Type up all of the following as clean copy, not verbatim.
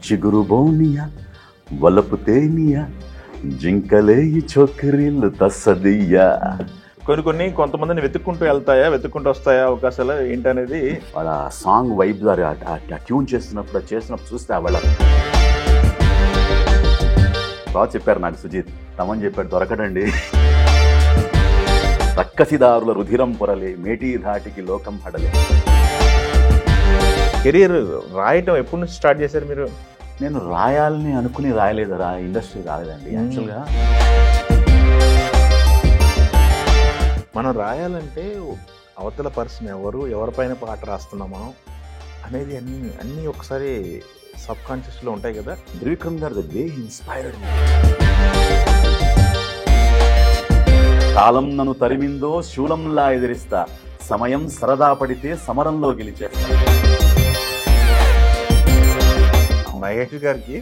చిగురు బోనియా వలపు తేనియా జింకలే ఈ చోకరీలు తస్సదియ్యా. కొంతమందిని వెతుక్కుంటూ వెతుక్కుంటూ వస్తాయా అవకాశాలు ఏంటనేది వాళ్ళ సాంగ్ వైబ్ ద్వారా ఆ ట్యూన్ చేసినప్పుడు చూస్తే వాళ్ళ బాగా చెప్పారు. నాకు సుజిత్ తమని చెప్పాడు, దొరకడండి. రక్కసిదారుల రుధిరం పొరలే మేటీ ధాటికి లోకం హడలే. కెరీర్ రాయటం ఎప్పటి నుంచి స్టార్ట్ చేశారు మీరు? నేను రాయాలని అనుకుని రాయలేదు, ఇండస్ట్రీ రాలేదండి. యాక్చువల్గా మనం రాయాలంటే అవతల పర్సన్ ఎవరిపైన పాట రాస్తున్నాం మనం అనేది అన్నీ ఒకసారి సబ్ కాన్షియస్లో ఉంటాయి కదా. త్రివిక్రమ్ గారు ద వే ఇన్స్పైర్డ్. కాలం నన్ను తరిమిందో శూలంలా ఎదిరిస్తా, సమయం సరదా పడితే సమరంలో గెలిచేస్తా. మహేష్ గారికి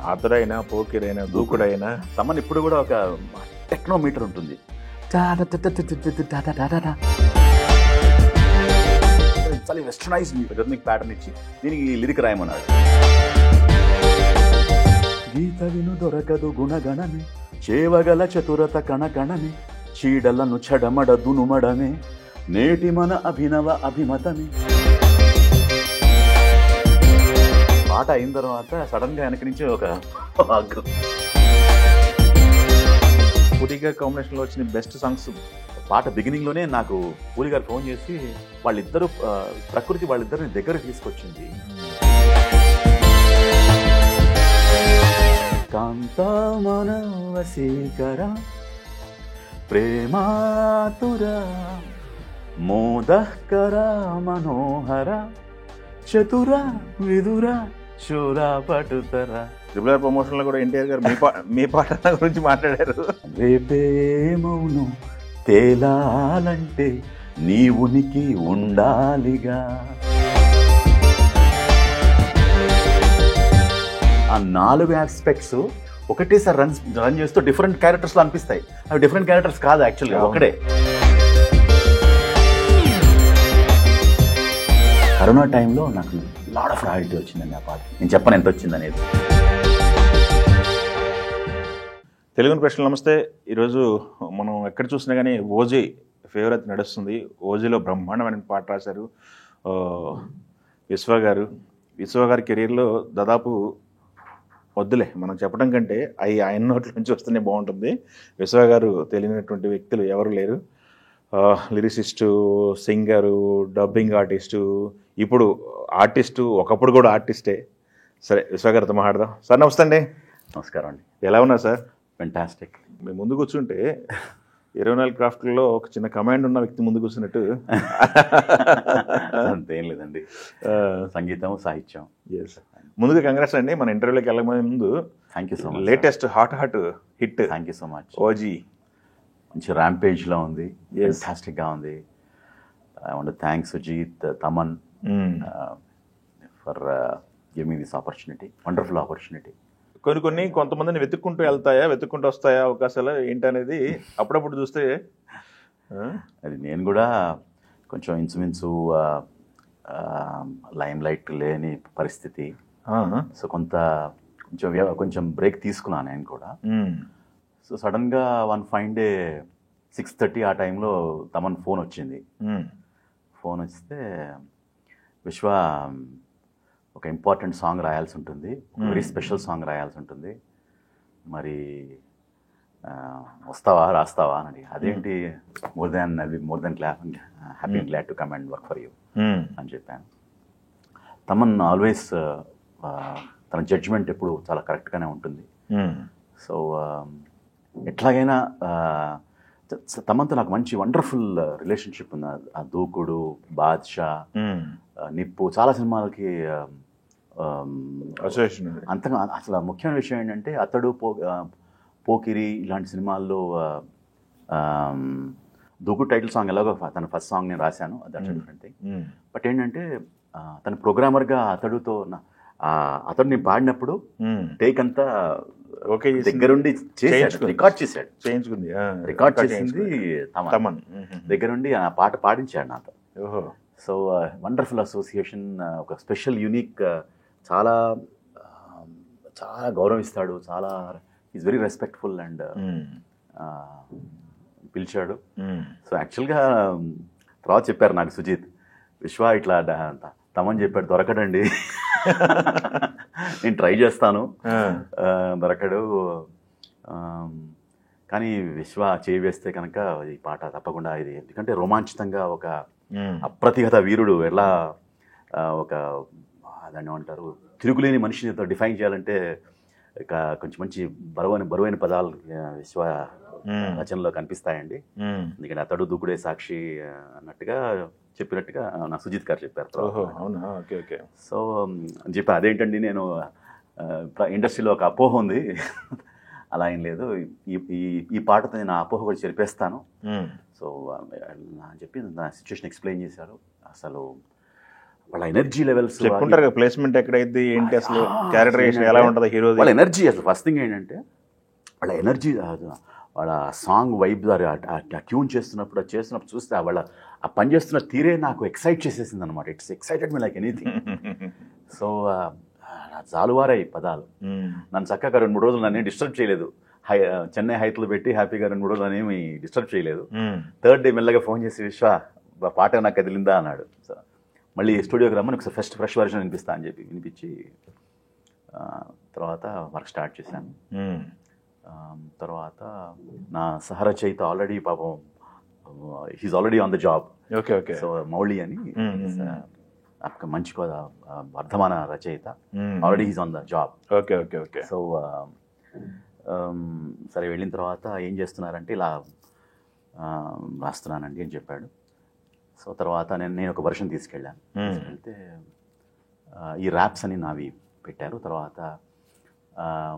ఆతురైనా పోకిరైనా దూకుడైనా తమన్ ఇప్పుడు కూడా ఒక టెక్నోమీటర్ ఉంటుంది. చాలా వెస్టర్నైజ్ రిథమిక్ ప్యాటర్న్ ఇచ్చి దీనికి లిరిక్ రాయమన్నాడు. గీత విను దొరకదు గుణగణమే, చేవగల చతురత కణకణమే, చీడలను చెడమడ దునుమడమే, నేటి మన అభినవ అభిమతమే. పాట అయిన తర్వాత సడన్ గా వెనక నుంచి ఒక పూరి గారి కాంబినేషన్లో వచ్చిన బెస్ట్ సాంగ్స్. పాట బిగినింగ్ లోనే నాకు పూరి గారు ఫోన్ చేసి వాళ్ళిద్దరూ ప్రకృతి వాళ్ళిద్దరిని దగ్గర తీసుకొచ్చింది. కాంతమన వశీకర ప్రేమాతుర మోదకర మనోహర చతుర విదుర శూరా పటుతర. ట్రిపుల్ ఆర్ ప్రమోషన్లో కూడా ఎన్టీఆర్ గారు మీ పాట గురించి మాట్లాడారు. రేపే మౌను తేలాలంటే నీ ఉనికి ఉండాలిగా. ఆ 4 ఆస్పెక్ట్స్ ఒకటేసారి రన్ చేస్తూ డిఫరెంట్ క్యారెక్టర్స్లో అనిపిస్తాయి. అవి డిఫరెంట్ క్యారెక్టర్స్ కాదు, యాక్చువల్గా ఒకటే. కరోనా టైంలో నాకు లాట్ ఆఫ్ రాయల్టీ వచ్చిందండి ఆ పాట. నేను చెప్పను ఎంత వచ్చింది అనేది. తెలుగు ప్రశ్నలు నమస్తే. ఈరోజు మనం ఎక్కడ చూసినా కానీ ఓజీ ఫేవరెట్ నడుస్తుంది. ఓజీలో బ్రహ్మాండమైన పాట రాశారు విశ్వ గారు. విశ్వ గారి కెరీర్లో దాదాపు వద్దులే మనం చెప్పడం కంటే ఆయన నోట్ల నుంచి వస్తేనే బాగుంటుంది. విశ్వ గారు తెలియనటువంటి వ్యక్తులు ఎవరు లేరు. లిరిసిస్టు, సింగరు, డబ్బింగ్ ఆర్టిస్టు, ఇప్పుడు ఆర్టిస్టు, ఒకప్పుడు కూడా ఆర్టిస్టే. సరే విశ్వ గారితో మాట్లాడదాం. సార్ నమస్తే అండి. నమస్కారం అండి. ఎలా ఉన్నారు సార్? ఫెంటాస్టిక్. మేము ముందు కూర్చుంటే 24 క్రాఫ్ట్లో ఒక చిన్న కమాండ్ ఉన్న వ్యక్తి ముందు కూర్చున్నట్టు. అంతేం లేదండి, సంగీతం సాహిత్యం. ముందుగా కంగ్రాట్స్ అండి. మన ఇంటర్వ్యూలోకి వెళ్ళబోయే ముందు thank you so much. Latest hot hit thank you so much. OG మంచి ర్యాంపేజ్లో ఉంది, ఫెంటాస్టిక్గా ఉంది. I want to thank Sujeeth, Thaman for giving me this opportunity, wonderful opportunity. కొంతమందిని వెతుక్కుంటూ వెతుక్కుంటూ వస్తాయా అవకాశాలు ఏంటనేది అప్పుడప్పుడు చూస్తే అది నేను కూడా కొంచెం ఇంచుమించు లైమ్ లైట్ లేని పరిస్థితి. సో కొంచెం బ్రేక్ తీసుకున్నాను నేను కూడా. సో సడన్గా వన్ ఫైన్ డే 6:30 ఆ టైంలో తమన్ ఫోన్ వచ్చింది. ఫోన్ వస్తే విశ్వ ఒక ఇంపార్టెంట్ సాంగ్ రాయాల్సి ఉంటుంది, వెరీ స్పెషల్ సాంగ్ రాయాల్సి ఉంటుంది, మరి రాస్తావా అని అడిగి. అదేంటి more than happy glad to come and work for you అని చెప్పాను. తమన్ ఆల్వేస్ తన జడ్జ్మెంట్ ఎప్పుడు చాలా కరెక్ట్గానే ఉంటుంది. సో ఎట్లాగైనా తమన్తో నాకు మంచి వండర్ఫుల్ రిలేషన్షిప్ ఉంది. ఆ దూకుడు, బాద్షా, నిప్పు, చాలా సినిమాలకి అంతగా. అసలు ముఖ్యమైన విషయం ఏంటంటే అతడు, పోకిరి ఇలాంటి సినిమాల్లో దూకుడు టైటిల్ సాంగ్ ఎలాగో తన ఫస్ట్ సాంగ్ నేను రాశాను, దట్స్ డిఫరెంట్ థింగ్. బట్ ఏంటంటే తన ప్రోగ్రామర్గా అతడు నేను పాడినప్పుడు టేక్ అంతా ఓకే దగ్గరుండి రికార్డ్ చేసింది తమన్. దగ్గరుండి ఆ పాట పాడించాడు నాతో. సో వండర్ఫుల్ అసోసియేషన్, ఒక స్పెషల్ యూనిక్, చాలా చాలా గౌరవిస్తాడు, చాలా ఈజ్ వెరీ రెస్పెక్ట్ఫుల్ అండ్ పిలిచాడు. సో యాక్చువల్గా తర్వాత చెప్పారు నాకు సుజిత్, విశ్వ ఇట్లా తమని చెప్పాడు, దొరకడండి నేను ట్రై చేస్తాను, దొరకడు, కానీ విశ్వ చేయి వేస్తే కనుక ఈ పాట తప్పకుండా ఇది, ఎందుకంటే రోమాంచితంగా ఒక అప్రతిహత వీరుడు ఎలా ఒక దాన్ని ఏమంటారు తిరుగులేని మనిషిని డిఫైన్ చేయాలంటే ఇక కొంచెం మంచి బరువైన పదాలు విశ్వ రచనలో కనిపిస్తాయండి. ఎందుకంటే అతడు దూకుడే సాక్షి అన్నట్టుగా చెప్పినట్టుగా నా సుజిత్ గారు చెప్పారు. సో చెప్పా అదేంటండి, నేను ఇండస్ట్రీలో ఒక అపోహ ఉంది, అలా ఏం లేదు, ఈ పాటతో నేను ఆ అపోహ కూడా చెరిపేస్తాను. సో అని చెప్పి నా సిచ్యువేషన్ ఎక్స్ప్లెయిన్ చేశారు. అసలు వాళ్ళ ఎనర్జీ లెవెల్స్ చెప్పుకుంటారు కదా, ప్లేస్మెంట్ ఎక్కడైతే ఏంటి, అసలు క్యారెక్టరైజేషన్ ఎలా ఉంటుంది హీరో, వాళ్ళ ఎనర్జీ, అసలు ఫస్ట్ థింగ్ ఏంటంటే వాళ్ళ ఎనర్జీ, వాళ్ళ సాంగ్ వైబ్ ట్యూన్ చేస్తున్నప్పుడు చూస్తే వాళ్ళ ఆ పని చేస్తున్న తీరే నాకు ఎక్సైట్ చేసేసింది అనమాట. It's excited me like anything. So జాలువారాయి పదాలు, నన్ను చక్కగా 2-3 రోజులు నన్ను డిస్టర్బ్ చేయలేదు. చెన్నై హైట్లు పెట్టి హ్యాపీగా 2-3 రోజులు అనేమి డిస్టర్బ్ చేయలేదు. థర్డ్ డే మెల్లగా ఫోన్ చేసి విశ్వ పాట నాకు కదిలిందా అన్నాడు. సో మళ్ళీ స్టూడియోకి రమ్మని ఒకసారి ఫ్రెష్ వర్షన్ వినిపిస్తా అని చెప్పి వినిపించి తర్వాత వర్క్ స్టార్ట్ చేశాను. తర్వాత నా సహరచయిత ఆల్రెడీ పాపం he's already on the job. So Mouli అని మంచి వర్ధమాన రచయిత, already he's on the job. So సరే వెళ్ళిన తర్వాత ఏం చేస్తున్నారంటే ఇలా రాస్తున్నానండి అని చెప్పాడు. సో తర్వాత నేను ఒక వర్షన్ తీసుకెళ్ళాను. తీసుకెళ్తే ఈ ర్యాప్స్ అని నావి పెట్టారు. తర్వాత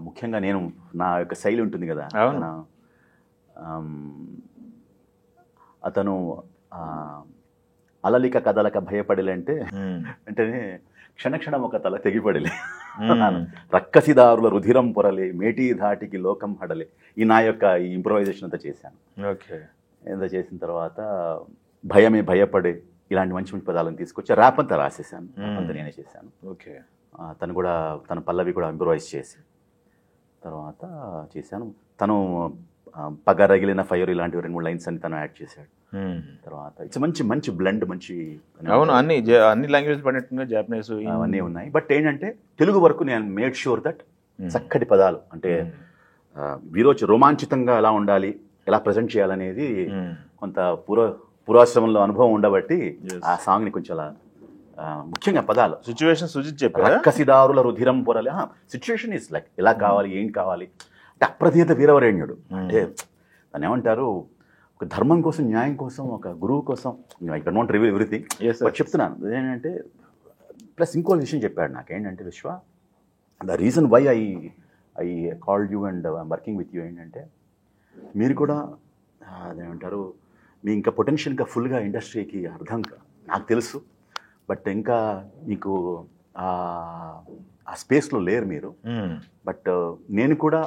ముఖ్యంగా నేను నా యొక్క శైలి ఉంటుంది కదా, అతను అలలిక కదలక భయపడలే వెంటనే క్షణక్షణం ఒక తల తెగిపడలే, రక్కసిదారుల రుధిరం పొరలే, మేటీ ధాటికి లోకం హడలే. ఈ నా యొక్క ఈ ఇంప్రొవైజేషన్ అంతా చేశాను. ఎంత చేసిన తర్వాత భయమే భయపడే ఇలాంటి మంచి మంచి పదాలను తీసుకొచ్చి ర్యాప్ అంతా రాసేసాను, అంతా నేనే చేశాను. తను కూడా తన పల్లవి కూడా ఇంప్రొవైజ్ చేసి తర్వాత చేశాను. తను పగరగిలిన ఫైర్ ఇలాంటివి 2-3 లైన్స్ అని తను యాడ్ చేశాడు. తర్వాత ఇట్స్ మంచి మంచి బ్లెండ్, మంచి అన్ని లాంగ్వేజ్ పడినట్టుగా జాపనీస్ అవన్నీ ఉన్నాయి. బట్ ఏంటంటే తెలుగు వరకు నేను మేడ్ షూర్ దట్ చక్కటి పదాలు అంటే వీరోచి రోమాంచితంగా ఎలా ఉండాలి, ఎలా ప్రజెంట్ చేయాలనేది కొంత పూర్వాశ్రమంలో అనుభవం ఉండబట్టి ఆ సాంగ్ ని కొంచెం అలా ముఖ్యంగా పదాలు సిచ్యువేషన్ సుజిత్ చెప్పారు. రక్కసిదారుల రుధిరం పొరలే, సిచ్యువేషన్ ఇస్ లైక్ ఎలా కావాలి, ఏం కావాలి అంటే అప్రతిహత వీరవరేణ్యుడు అంటే దాన్ని ఏమంటారు, ఒక ధర్మం కోసం, న్యాయం కోసం, ఒక గురువు కోసం. I don't want reveal everything, but చెప్తున్నాను ఏంటంటే. ప్లస్ ఇంకో విషయం చెప్పాడు నాకు ఏంటంటే, Vishwa the reason why I called you and working with you ఏంటంటే, మీరు కూడా అదేమంటారు మీ ఇంకా పొటెన్షియల్ ఇంకా ఫుల్గా ఇండస్ట్రీకి అర్థం నాకు తెలుసు, బట్ ఇంకా మీకు ఆ స్పేస్లో లేరు మీరు. బట్ నేను కూడా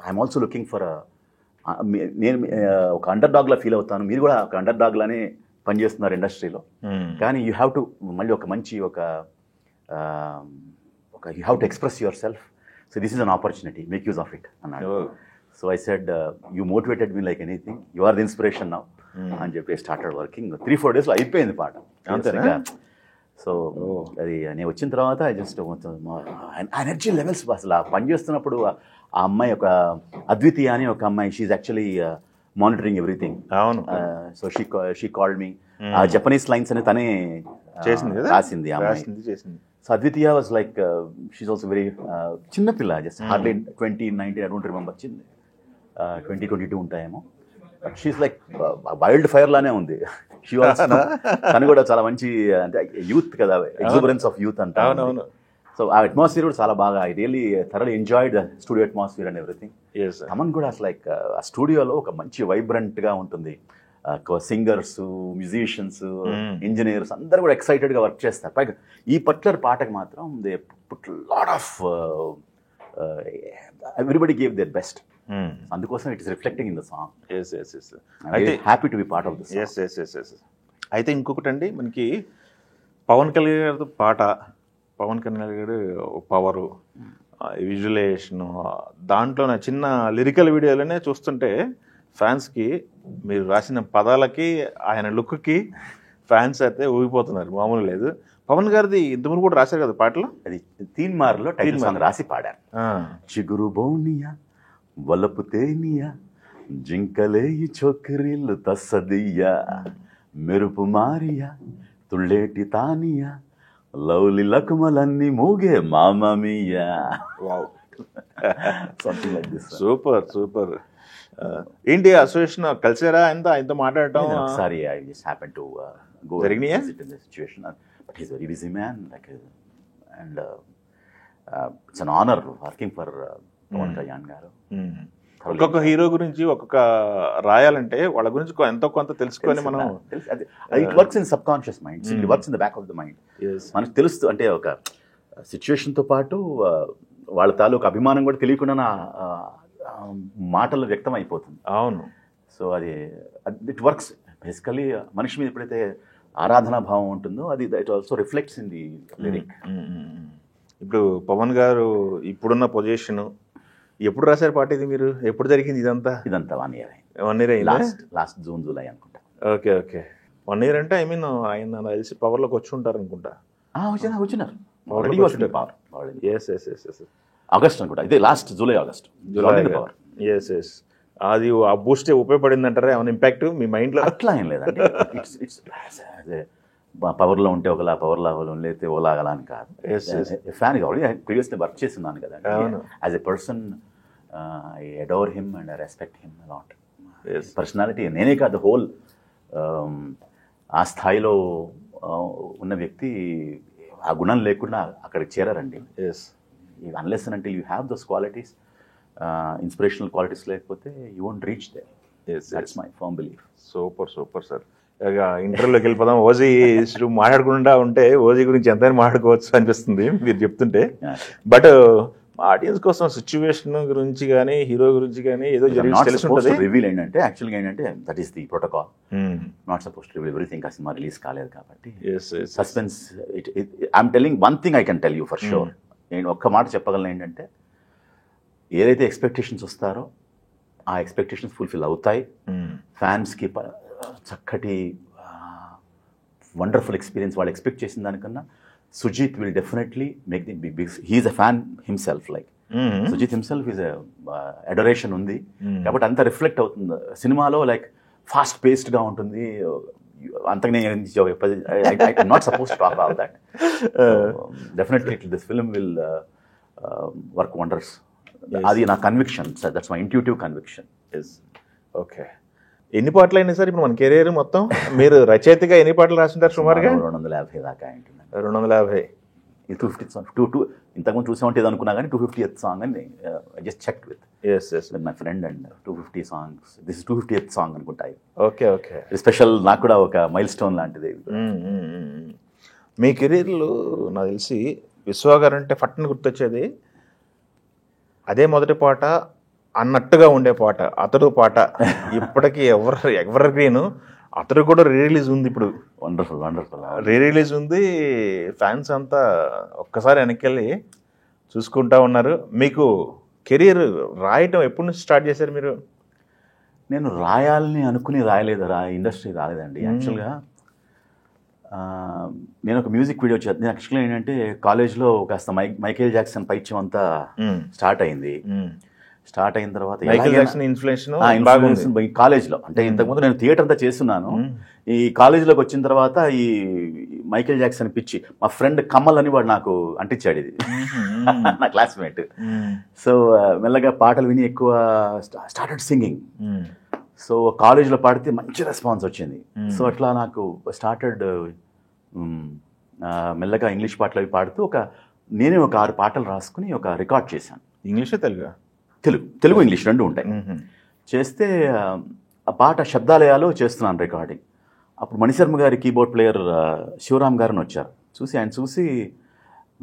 ఐఎమ్ ఆల్సో లుకింగ్ ఫర్ నేను ఒక అండర్ డాగ్లా ఫీల్ అవుతాను, మీరు కూడా ఒక అండర్ డాగ్లానే పనిచేస్తున్నారు ఇండస్ట్రీలో. కానీ యూ హ్యావ్ టు మళ్ళీ ఒక మంచి ఒక you have to express yourself. So this is an opportunity, make use of it అన్నాడు. So I said you motivated me like anything, you are the inspiration now అని చెప్పి started working. 3-4 డేస్లో అయిపోయింది పాట. సో అది నేను వచ్చిన తర్వాత ఐ జస్ట్ ఎనర్జీ లెవెల్స్ అసలు ఆ పని చేస్తున్నప్పుడు ఆ అమ్మాయి ఒక అద్వితీయ అని ఒక అమ్మాయి, షీఈ్ యాక్చువల్లీ మానిటరింగ్ ఎవ్రీథింగ్. అవును. So she called me. ఆ జపనీస్ లైన్స్ అని తనే రాసింది ఆ అమ్మాయి. So Advitiya was like she also very చిన్నపిల్ల, just hardly 20-19 I don't remember, 20-22 ఉంటాయేమో. But she like wild fire లానే ఉంది. షీ ఆల్సో తను కూడా చాలా మంచి అంటే యూత్ కదా, ఎగ్జూబరెన్స్ ఆఫ్ యూత్ అంతా. సో ఆ అట్మాస్ఫియర్ కూడా చాలా బాగా, I really thoroughly enjoyed the studio atmosphere and everything. Thaman కూడా అసలు లైక్ ఆ స్టూడియోలో ఒక మంచి వైబ్రెంట్గా ఉంటుంది. సింగర్స్, మ్యూజిషియన్స్, ఇంజనీర్స్ అందరూ కూడా ఎక్సైటెడ్గా వర్క్ చేస్తారు. పైగా ఈ పర్టికులర్ పాటకి మాత్రం they put lot of everybody gave their best. అందుకోసం it is reflecting in the song. అయితే happy to be part of this. అయితే ఇంకొకటి అండి, మనకి పవన్ కళ్యాణ్ గారితో పాట పవన్ కళ్యాణ్ గారు పవరు, విజువలైజేషను, దాంట్లో నా చిన్న లిరికల్ వీడియోలోనే చూస్తుంటే ఫ్యాన్స్కి మీరు రాసిన పదాలకి ఆయన లుక్కి ఫ్యాన్స్ అయితే ఊగిపోతున్నారు, మామూలు లేదు. పవన్ గారిది ఇంతకుముందు కూడా రాశారు కదా పాటలు, అది తీన్మార్లో టైటిల్ సాంగ్ రాసి పాడారు. చిగురు బౌనియా వలపు తేనియా జింకలేయి చోకరిల్లు తస్సదియ్యా మెరుపు మారియా తుళ్ళేటి తానియా లౌలి లకుమలన్నీ మూగే మామమియా. Wow, something like this. Super super. ఏంటి అసోసియేషన్ కలిసారా ఆయనతో మాట్లాడటం? ఒకసారి I just happen to go జరిగినాయా? visit in the situation, but he's a very busy man, like, and it's an honor working for Pawan Kalyan గారు. ఒక్కొక్క హీరో గురించి ఒక్కొక్క రాయాలంటే వాళ్ళ గురించి ఎంతో కొంత తెలుసుకొని మనం, it works in sub conscious mind, it works in the back of the mind. మనకు తెలుస్తూ అంటే ఒక సిచ్యువేషన్తో పాటు వాళ్ళ తాలూకు అభిమానం కూడా తెలియకుండా మాటలు వ్యక్తం అయిపోతుంది. అవును. సో అది ఇట్ వర్క్స్ బేసికలీ. మనిషి మీద ఎప్పుడైతే ఆరాధనా భావం ఉంటుందో అది it also reflects in the lyric. ఇప్పుడు పవన్ గారు ఇప్పుడున్న పొజిషన్, ఎప్పుడు రాశారు పాట ఇది? మీరు ఎప్పుడు జరిగింది ఇదంతా? 1 year. 1 year అయిందా? లాస్ట్ జూన్ జూలై అనుకుంటా. Okay okay. 1 year అంటే ఐ మీన్ ఆయన నాకు తెలిసి పవర్లోకి వచ్చి ఉంటారు అనుకుంటా. వచ్చినారు. ఆగస్ట్ అనుకుంటా, ఇదే last July power. Yes yes. అది ఆ బూస్ట్ ఉపయోగపడింది అంటారా? ఏమైనా ఇంపాక్ట్ మీ మైండ్లో? అట్లా ఏం లేదండి. ఇట్స్ పవర్లో ఉంటే ఒకలా, పవర్లో లేకపోతే ఒకలాగలా అని కాదు. ఫ్యాన్ కాబట్టి ప్రీవియస్లీ వర్క్ చేస్తున్నాను కదా. As a person I adore him and I respect him a lot. Personality నేనే కాదు, హోల్ ఆ స్థాయిలో ఉన్న వ్యక్తి ఆ గుణం లేకుండా అక్కడికి చేరారండి. Unless and until you have those qualities, inspirational qualities లేకపోతే you won't reach there. That's my firm belief. Super super sir. ఇక ఇంటర్వ్యూలోకి వెళ్ళిపోదాం. ఓజీ మాట్లాడకుండా ఉంటే ఓజీ గురించి ఎంతైనా మాట్లాడుకోవచ్చు అనిపిస్తుంది మీరు చెప్తుంటే. బట్ ఆడియన్స్ కోసం సిచ్యువేషన్ గురించి కానీ హీరో గురించి కానీ ఏదో తెలిసి ఉంటుంది. రివీల్ ఏంటంటే యాక్చువల్గా ఏంటంటే that is the protocol. Not suppose to reveal everything. ఆ సినిమా రిలీజ్ కాలేదు కాబట్టి suspense. I'm telling one thing I can tell you for sure. నేను ఒక్క మాట చెప్పగలను ఏంటంటే, ఏదైతే ఎక్స్పెక్టేషన్స్ వస్తారో ఆ ఎక్స్పెక్టేషన్స్ ఫుల్ఫిల్ అవుతాయి. ఫ్యాన్స్కి చక్కటి వండర్ఫుల్ ఎక్స్పీరియన్స్ వాళ్ళు ఎక్స్పెక్ట్ చేసిన దానికన్నా Sujeeth will definitely make the big. He's a fan himself. Like Sujeeth himself is adoration ఉంది కాబట్టి అంత రిఫ్లెక్ట్ అవుతుంది సినిమాలో. లైక్ ఫాస్ట్ పేస్డ్గా ఉంటుంది. అంతగా నేను not suppose to talk about that. Definitely this film will work wonders. అది నా conviction sir. That's my intuitive conviction. Okay. ఎన్ని పాటలు అయినా సార్ ఇప్పుడు మన కెరీర్ మొత్తం? మీరు రచయితగా ఎన్ని పాటలు రాసింటారు సుమారుగా? 250 దాకా ఉంటుంది. 250. 250 సాంగ్. ఇంతకుముందు 270 అనుకున్నా కానీ 250th సాంగ్ అని just check with my friend and 250 songs. This is 250th song అనుకుంటాయి. Okay okay. స్పెషల్ నాకు కూడా ఒక మైల్ స్టోన్ లాంటిది. మీ కెరీర్లో నాకు తెలిసి విశ్వ గారు అంటే ఫట్ని గుర్తొచ్చేది అదే మొదటి పాట అన్నట్టుగా ఉండే పాట, అతడు పాట. ఇప్పటికీ ఎవర్ గ్రీన్. అతడు కూడా రిలీజ్ ఉంది ఇప్పుడు. వండర్ఫుల్ వండర్ఫుల్ రిలీజ్ ఉంది. ఫ్యాన్స్ అంతా ఒక్కసారి వెనక్కి చూసుకుంటా ఉన్నారు. మీకు కెరీర్ రాయటం ఎప్పటి నుంచి స్టార్ట్ చేశారు మీరు? నేను రాయాలని అనుకుని రాయలేదు, ఇండస్ట్రీ రాలేదండి. యాక్చువల్గా నేను ఒక మ్యూజిక్ వీడియో చేస్తాను. యాక్చువల్గా ఏంటంటే కాలేజ్లో కాస్త మైకేల్ జాక్సన్ పైత్యం అంతా స్టార్ట్ అయింది. స్టార్ట్ అయిన తర్వాత కాలేజ్లో అంటే ఇంతకుముందు నేను థియేటర్ అంతా చేస్తున్నాను. ఈ కాలేజీలోకి వచ్చిన తర్వాత ఈ మైకేల్ జాక్సన్ పిచ్చి మా ఫ్రెండ్ కమల్ అని వాడు నాకు అంటించాడు. ఇది నా క్లాస్మేట్. సో మెల్లగా పాటలు విని ఎక్కువ స్టార్టెడ్ సింగింగ్. సో కాలేజ్లో పాడితే మంచి రెస్పాన్స్ వచ్చింది. సో అట్లా నాకు స్టార్టెడ్ మెల్లగా ఇంగ్లీష్ పాటలు అవి పాడుతూ నేనే ఒక 6 పాటలు రాసుకుని ఒక రికార్డ్ చేశాను. ఇంగ్లీషే తెలుగు ఇంగ్లీష్ రెండు ఉంటాయి. చేస్తే ఆ పాట శబ్దాలయాలో చేస్తున్నాను రికార్డింగ్. అప్పుడు మణిశర్మ గారి కీబోర్డ్ ప్లేయర్ శివరామ్ గారిని వచ్చారు. ఆయన చూసి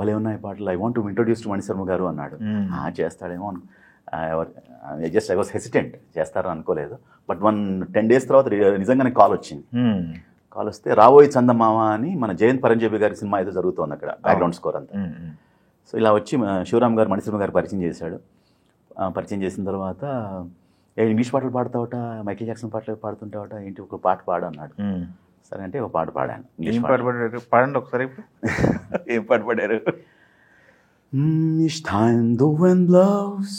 భలే ఉన్నాయి పాటలు, I want to introduce to Mani Sharma గారు అన్నాడు. చేస్తాడేమో జస్ట్ ఐ వాస్ హెసిటెంట్, చేస్తారని అనుకోలేదు. బట్ 10 days తర్వాత నిజంగానే కాల్ కాల్ వస్తే రాబోయే చందమామ అని మన జయంత్ పరంజేబి గారి సినిమా ఏదో జరుగుతోంది అక్కడ, బ్యాక్గ్రౌండ్ స్కోర్ అంతా. సో ఇలా వచ్చి శివరామ్ గారు మణిశర్మ గారు పరిచయం చేశాడు. పరిచయం చేసిన తర్వాత ఇంగ్లీష్ పాటలు పాడతావట, మైకేల్ జాక్సన్ పాటలు పాడుతుంటావట, ఏంటి ఒక పాట పాడు అన్నాడు. సరే అంటే ఒక పాట పాడాను. ఏం పాట పాడారు? పాడండి ఒకసారి. ఏం పాట పాడారు? Each time the wind blows,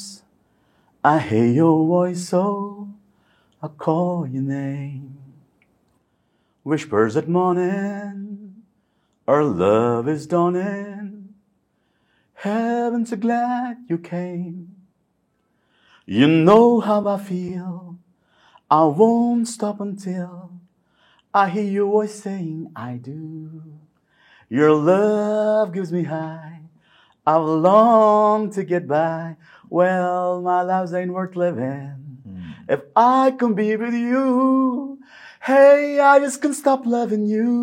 I hear your voice, so I call your name. Whispers at morning, our love is dawning. Heaven's so glad you came. You know how I feel. I won't stop until I hear your voice saying I do. Your love gives me high. I long to get by. Well, my lives ain't worth living if I can be with you. Hey, I just can't stop loving you.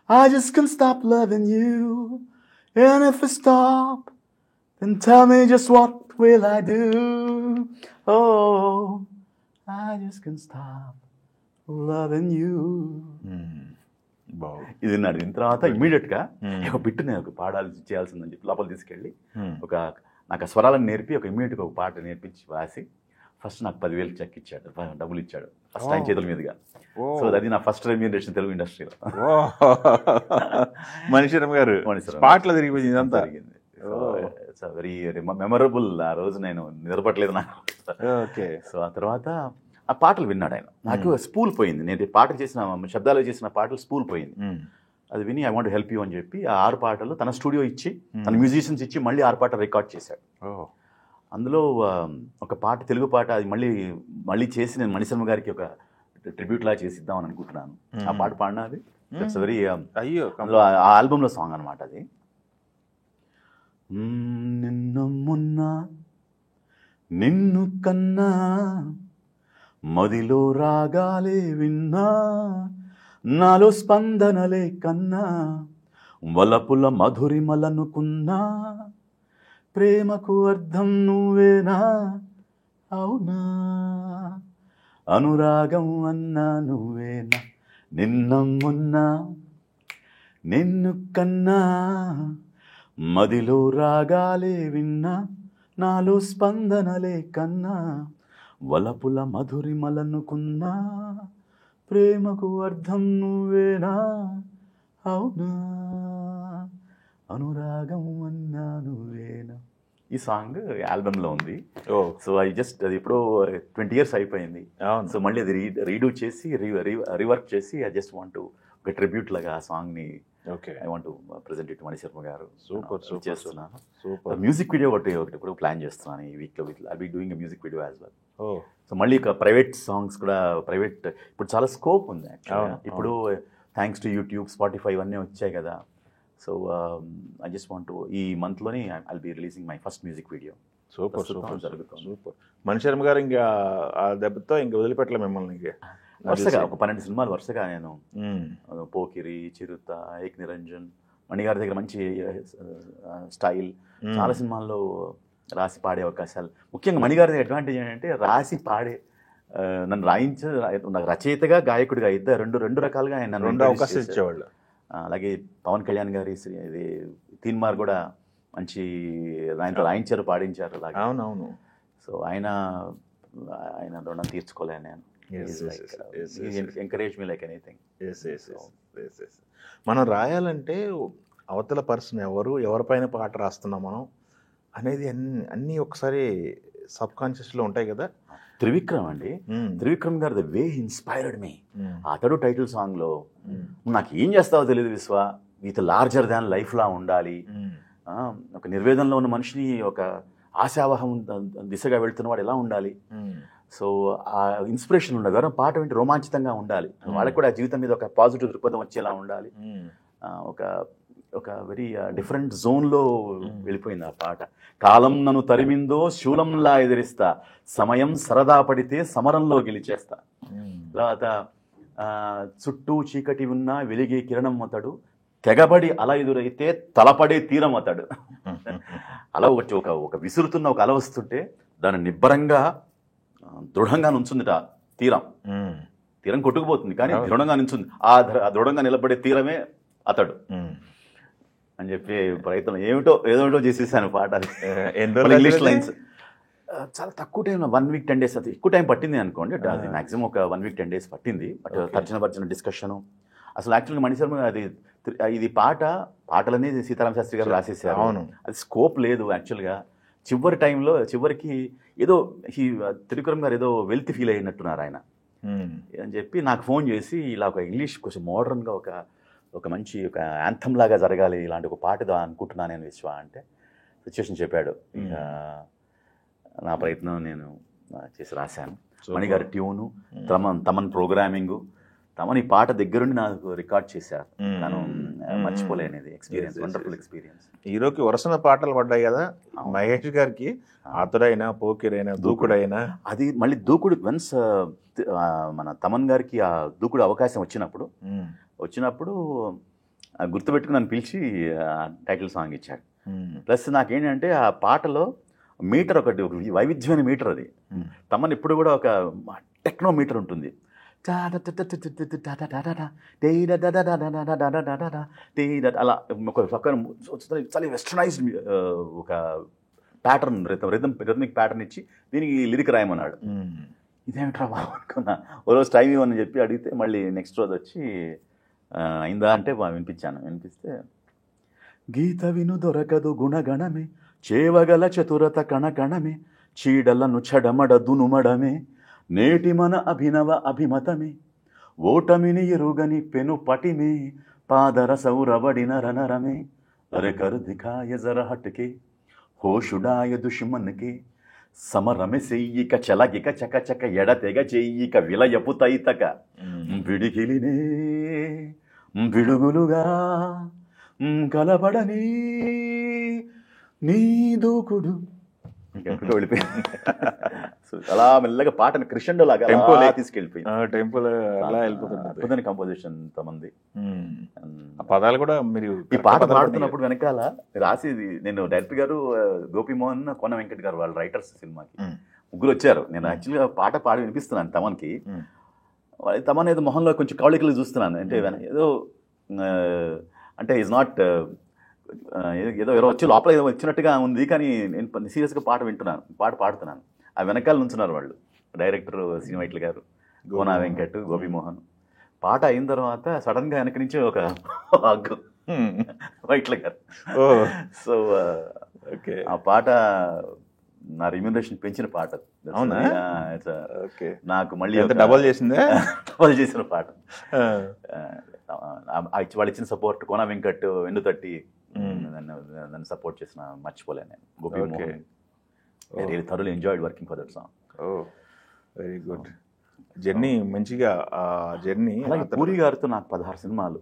I just can't stop loving you. And if I stop, then tell me just what will I do? Oh, I just can't stop loving you. ఇది నాడు. దీని తర్వాత ఇమీడియట్గా ఒక bit నేను ఒక పాడాలి చేయాల్సిందని చెప్పి లోపల తీసుకెళ్ళి ఒక నాకు స్వరాలను నేర్పి ఒక ఇమీడియట్గా ఒక పాట నేర్పించి రాసి ఫస్ట్ నాకు 10,000 చెక్ ఇచ్చాడు, డబ్బులు ఇచ్చాడు ఫస్ట్ టైం చేతుల మీదుగా. సో అది నా ఫస్ట్ రెమ్యూనరేషన్ తెలుగు ఇండస్ట్రీలో. మణిశర్మ గారు పాటలు తిరిగిపోయింది, ఇదంతా జరిగింది. It's very memorable. ఆ రోజు నేను నిద్రపట్టలేదు నాకు. ఓకే. సో ఆ తర్వాత ఆ పాటలు విన్నాడు ఆయన. నాకు స్పూల్ పోయింది, నేను పాటలు చేసిన శబ్దాలు చేసిన పాటలు స్పూల్ పోయింది. అది విని ఐ వాంట్ హెల్ప్ యూ అని చెప్పి ఆ 6 పాటలు తన స్టూడియో ఇచ్చి తన మ్యూజిషియన్స్ ఇచ్చి మళ్ళీ 6 పాటలు రికార్డ్ చేశాడు. అందులో ఒక పాట, తెలుగు పాట, అది మళ్ళీ చేసి నేను మణిశర్మ గారికి ఒక ట్రిబ్యూట్ లా చేసిద్దామని అనుకుంటున్నాను. ఆ పాట పాడినా అది ఇట్స్ వెరీ అయ్యో అందులో ఆ ఆల్బంలో సాంగ్ అనమాట అది. నిన్ను మొన్న నిన్ను కన్నా మదిలో రాగాలే విన్నా, నాలో స్పందనలే కన్నా వలపుల మధురిమలనుకున్నా, ప్రేమకు అర్థం నువ్వేనా అవునా, అనురాగం అన్నా నువ్వేనా, నిన్న మొన్న నిన్ను కన్నా మదిలో రాగాలే విన్నా, నాలో స్పందనలే కన్నా వలపుల మధురిమలనుకున్నా, ప్రేమకు అర్థం నువ్వేనా అవునా, అనురాగం అన్నా నువ్వేనా. ఈ సాంగ్ ఆల్బమ్లో ఉంది. సో అది ఎప్పుడో 20 years అయిపోయింది. సో మళ్ళీ అది రీడూ చేసి రీవర్క్ చేసి ఐ జస్ట్ వాంట్ ఒక ట్రిబ్యూట్ లాగా ఆ సాంగ్ని I want present it Mani Sharma గారు. సూపర్ చేస్తున్నాను. సూపర్. మ్యూజిక్ వీడియో ఒకటి ఇప్పుడు ప్లాన్ చేస్తున్నాను ఈ వీక్లో. I be doing music video as well. So మళ్ళీ ఇక ప్రైవేట్ సాంగ్స్ కూడా ఇప్పుడు చాలా స్కోప్ ఉంది యాక్చువల్గా. ఇప్పుడు థ్యాంక్స్ టు యూట్యూబ్, స్పాటిఫై ఇవన్నీ వచ్చాయి కదా. సో ఐ జస్ట్ వాంట్ ఈ మంత్లోని I'll be releasing my first music video. Super super జరుగుతుంది. సూపర్. మణిశర్మ గారు ఇంకా ఆ దెబ్బతో ఇంకా వదిలిపెట్టలే మిమ్మల్ని. వరుసగా ఒక 12 సినిమాలు వరుసగా నేను పోకిరి, చిరుత, ఏక్ నిరంజన్, మణిగారి దగ్గర మంచి స్టైల్, చాలా సినిమాల్లో రాసి పాడే అవకాశాలు. ముఖ్యంగా మణిగారి దగ్గర అడ్వాంటేజ్ ఏంటంటే రాసి పాడే, నన్ను నాకు రచయితగా గాయకుడిగా రెండు రకాలుగా ఆయన నన్ను 2 అవకాశాలు ఇచ్చేవాళ్ళు. అలాగే పవన్ కళ్యాణ్ గారి ఇది తీన్మార్ కూడా మంచి ఆయనతో రాయించారు, పాడించారు. అలాగే అవునవును. సో ఆయన రుణం తీర్చుకోలేను నేను. ఎంకరేజ్ మీ లైక్ ఎనీథింగ్. మనం రాయాలంటే అవతల పర్సన్ ఎవరిపైన పాట రాస్తున్నాం మనం అనేది అన్నీ ఒకసారి సబ్ కాన్షియస్లో ఉంటాయి కదా. త్రివిక్రమ్ అండి, త్రివిక్రమ్ గారు ద వే ఇన్స్పైర్డ్ మీ. అతడు టైటిల్ సాంగ్లో నాకు ఏం చేస్తావో తెలియదు విశ్వ, విత్ లార్జర్ దాన్ లైఫ్లా ఉండాలి, ఒక నిర్వేదంలో ఉన్న మనిషిని ఒక ఆశావహం దిశగా వెళ్తున్నవాడు ఎలా ఉండాలి. సో ఆ ఇన్స్పిరేషన్ ఉండదు. ఎవరైనా పాట వింటే రోమాంచితంగా ఉండాలి, వాళ్ళకి కూడా జీవితం మీద ఒక పాజిటివ్ దృక్పథం వచ్చేలా ఉండాలి. ఒక వెరీ డిఫరెంట్ జోన్లో వెళ్ళిపోయింది ఆ పాట. కాలం నన్ను తరిమిందో శూలంలా ఎదిరిస్తా, సమయం సరదా పడితే సమరంలో గెలిచేస్తా. తర్వాత చుట్టూ చీకటి ఉన్నా వెలిగే కిరణం అతడు, తెగబడి అల ఎదురైతే తలపడే తీరం అతడు. అలా ఒక విసురుతున్న ఒక అల వస్తుంటే దాన్ని నిబ్బరంగా దృఢంగా నుంచుందిట తీరం. తీరం కొట్టుకుపోతుంది కానీ దృఢంగా నిల్చుంది. ఆ దృఢంగా నిలబడే తీరమే అతడు అని చెప్పి ప్రయత్నం ఏదో చేసేసాను పాట. ఇంగ్లీష్ లైన్స్ చాలా తక్కువ టైం, 1 week 10 days, అది ఎక్కువ టైం పట్టింది అనుకోండి. అది మాక్సిమం ఒక 1 week 10 days పట్టింది. బట్ తర్జన డిస్కషను అసలు యాక్చువల్గా మణిశర్మ అది ఇది పాటలన్నీ సీతారామ శాస్త్రి గారు రాసేసారు. అవును, అది స్కోప్ లేదు యాక్చువల్గా. చివరికి ఏదో త్రివిక్రమ్ గారు ఏదో వెల్త్ ఫీల్ అయినట్టున్నారు ఆయన అని చెప్పి నాకు ఫోన్ చేసి ఇలా ఒక ఇంగ్లీష్ కొంచెం మోడర్న్గా ఒక మంచి ఒక యాంథమ్ లాగా జరగాలి, ఇలాంటి ఒక పాట అనుకుంటున్నాను నేను విశ్వ అంటే సిచ్యువేషన్ చెప్పాడు. ఇంకా నా ప్రయత్నం నేను చేసి రాశాను. మణిగారి ట్యూను, తమన్ ప్రోగ్రామింగు, తమన్ ఈ పాట దగ్గరుండి నాకు రికార్డ్ చేశారు. తను మర్చిపోలేనిది ఎక్స్పీరియన్స్, వండర్ఫుల్ ఎక్స్పీరియన్స్. హీరోకి వరుసన పాటలు పడ్డాయి కదా, మహేష్ గారికి ఆతుడైనా, పోకిరైనా, దూకుడైనా. అది మళ్ళీ దూకుడు వన్స్ మన తమన్ గారికి ఆ దూకుడు అవకాశం వచ్చినప్పుడు గుర్తుపెట్టుకుని నన్ను పిలిచి టైటిల్ సాంగ్ ఇచ్చాడు. ప్లస్ నాకేంటంటే ఆ పాటలో మీటర్ ఒకటి వైవిధ్యమైన మీటర్, అది తమన్ ఇప్పుడు కూడా ఒక టెక్నో మీటర్ ఉంటుంది. అలా చాలా వెస్టర్నైజ్డ్ ఒక ప్యాటర్న్, రిథమిక్ ప్యాటర్న్ ఇచ్చి దీనికి లిరిక్ రాయమన్నాడు. ఇదేమిట్రా బాబు అనుకున్నా. ఓ రోజు టైం ఇవ్వని చెప్పి అడిగితే మళ్ళీ నెక్స్ట్ రోజు వచ్చి అయిందా అంటే వినిపిస్తే గీత విను దొరకదు గుణగణమే, చేవగల చతురత కణకణమే, చీడలను చెడమడ దునుమడమే, నేటి మన అభినవ అభిమతమే, ఓటమిని ఎరుగని పెను పటిమే, పాదర సౌరవడిన రణరమే, అరే కర్ దిఖాయ జర హట్కే, హోషుడాయ దుష్మన్కే, సమరమె సెయ్యిక చలగిక చకచక ఎడతెగ చెయ్యిక విలయపు తైతక, విడికిలినే విడుగులుగా కలబడని నీ దూకుడు వెళ్ళిపోయింది. అలా మెల్లగా పాటను క్రిషండో లాగా తీసుకెళ్ళిపోయింది. టెంపుల్ అలా వెళ్ళిపోతుంది. కంపోజిషన్ తమంది. పదాలు కూడా మీరు ఈ పాట పాడుతున్నప్పుడు వెనకాల రాసేది నేను డైరెక్టర్ గారు, గోపిమోహన్, కోన వెంకట్ గారు, వాళ్ళు రైటర్స్ సినిమాకి ముగ్గురు వచ్చారు. నేను యాక్చువల్గా పాట పాడి వినిపిస్తున్నాను తమన్కి. తమన్ ఏదో మొహంలో కొంచెం కౌళికలు చూస్తున్నాను, అంటే ఏదో అంటే ఈజ్ నాట్ ఏదో ఎవరో వచ్చి లోపల ఏదో వచ్చినట్టుగా ఉంది, కానీ నేను సీరియస్గా పాట వింటున్నాను, పాట పాడుతున్నాను. ఆ వెనకాల నుంచున్నారు వాళ్ళు, డైరెక్టర్ శ్రీవైట్ల గారు, కోనా వెంకట్, గోపిమోహన్. పాట అయిన తర్వాత సడన్గా వెనక నుంచి ఒక హగ్గు వైట్ల గారు. సో ఆ పాట నా రెమ్యూనరేషన్ పెంచిన పాట. అవునా? నాకు మళ్ళీ డబల్ చేసిన పాట. వాళ్ళు ఇచ్చిన సపోర్ట్, కోనా వెంకట్, వెన్నుతట్టి నన్ను సపోర్ట్ చేసిన మర్చిపోలేను నేను. Gopimohan, I really thoroughly enjoyed working for that song. Oh, very good. Journey మంచిగా జర్నీ. అలాగే పూరి గారితో నాకు 16 సినిమాలు.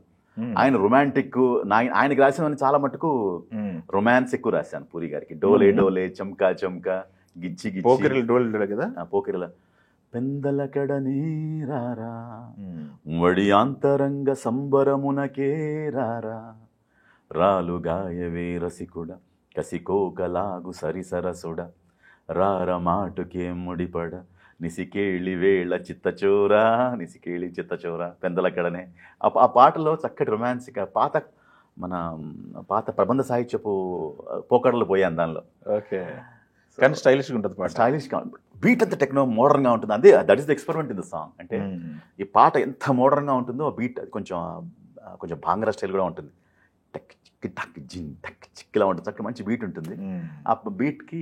ఆయన రొమాంటిక్, ఆయనకి రాసినవన్నీ చాలా మటుకు రొమాన్స్ ఎక్కువ రాశాను పూరి గారికి. డోలే డోలే, చమ్కా చమ్కా, గిచ్చి గిచ్చి, పోకిరిల డోలే కదా, పోకిరిల పెందల కడనీ రారా, వడియాంతరంగ సంబరమునకే రారా, రాలుగాయవే రసికుడ, కసికోకలాగు సరిసరసుడ, రార మాటుకే ముడిపడ, నిసికేళి వేళ చిత్తచోరా, నిసికేళి చిత్తచోరా, పెందలకడనే. ఆ పాటలో చక్కటి రొమాన్సిక్, పాత ప్రబంధ సాహిత్యపు పోకడలు పోయాను దానిలో. ఓకే, కానీ స్టైలిష్గా ఉంటుంది పాట. స్టైలిష్గా, బీట్ అంత టెక్నో మోడర్న్గా ఉంటుంది. అదే that is the experiment in the song. అంటే ఈ పాట ఎంత మోడర్న్గా ఉంటుందో, బీట్ అది కొంచెం భాంగ్రా స్టైల్ కూడా ఉంటుంది. టక్ చిక్ టక్ జిన్ టక్ చిక్లా ఉంటుంది, చక్కటి మంచి బీట్ ఉంటుంది. ఆ బీట్కి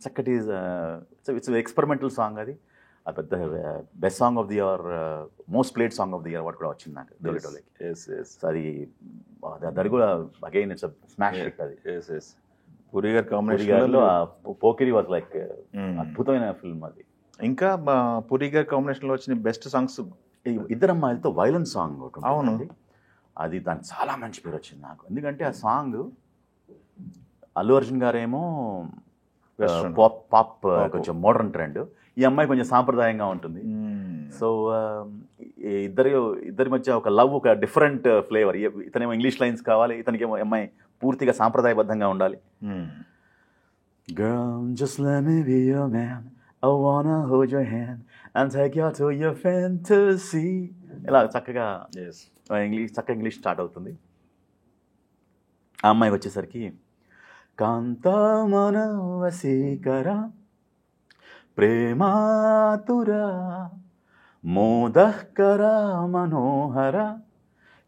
చక్కటి ఇట్స్ ఎక్స్పెరిమెంటల్ సాంగ్. అది పెద్ద best song of the year, most played song of the year award కూడా వచ్చింది నాకు డోలే డోలేకి. అది కూడా అగైన్ ఇట్స్ స్మాష్ హిట్. అది పూరి గారి కాంబినేషన్లో పోకిరి వాజ్ లైక్ అద్భుతమైన ఫిల్మ్ అది. ఇంకా పూరి గారి కాంబినేషన్లో వచ్చిన బెస్ట్ సాంగ్స్ ఇద్దరు అమ్మాయిలతో వైలెన్స్ సాంగ్ ఒకటి. అవును, అది దానికి చాలా మంచి పేరు వచ్చింది నాకు. ఎందుకంటే ఆ సాంగ్ అల్లు అర్జున్ గారేమో పాప్ కొంచెం మోడర్న్ ట్రెండ్, ఈ అమ్మాయి కొంచెం సాంప్రదాయంగా ఉంటుంది. సో ఇద్దరి మధ్య ఒక లవ్, ఒక డిఫరెంట్ ఫ్లేవర్. ఇతనేమో ఇంగ్లీష్ లైన్స్ కావాలి, ఇతనికేమో అమ్మాయి పూర్తిగా సాంప్రదాయబద్ధంగా ఉండాలి. Girl, just let me be your man. I wanna hold your hand and take you to your fantasy. ఇలా చక్కగా ఇంగ్లీష్ స్టార్ట్ అవుతుంది. ఆ అమ్మాయి వచ్చేసరికి కాంతామన వశీకర ప్రేమాతుర మోదకర మనోహర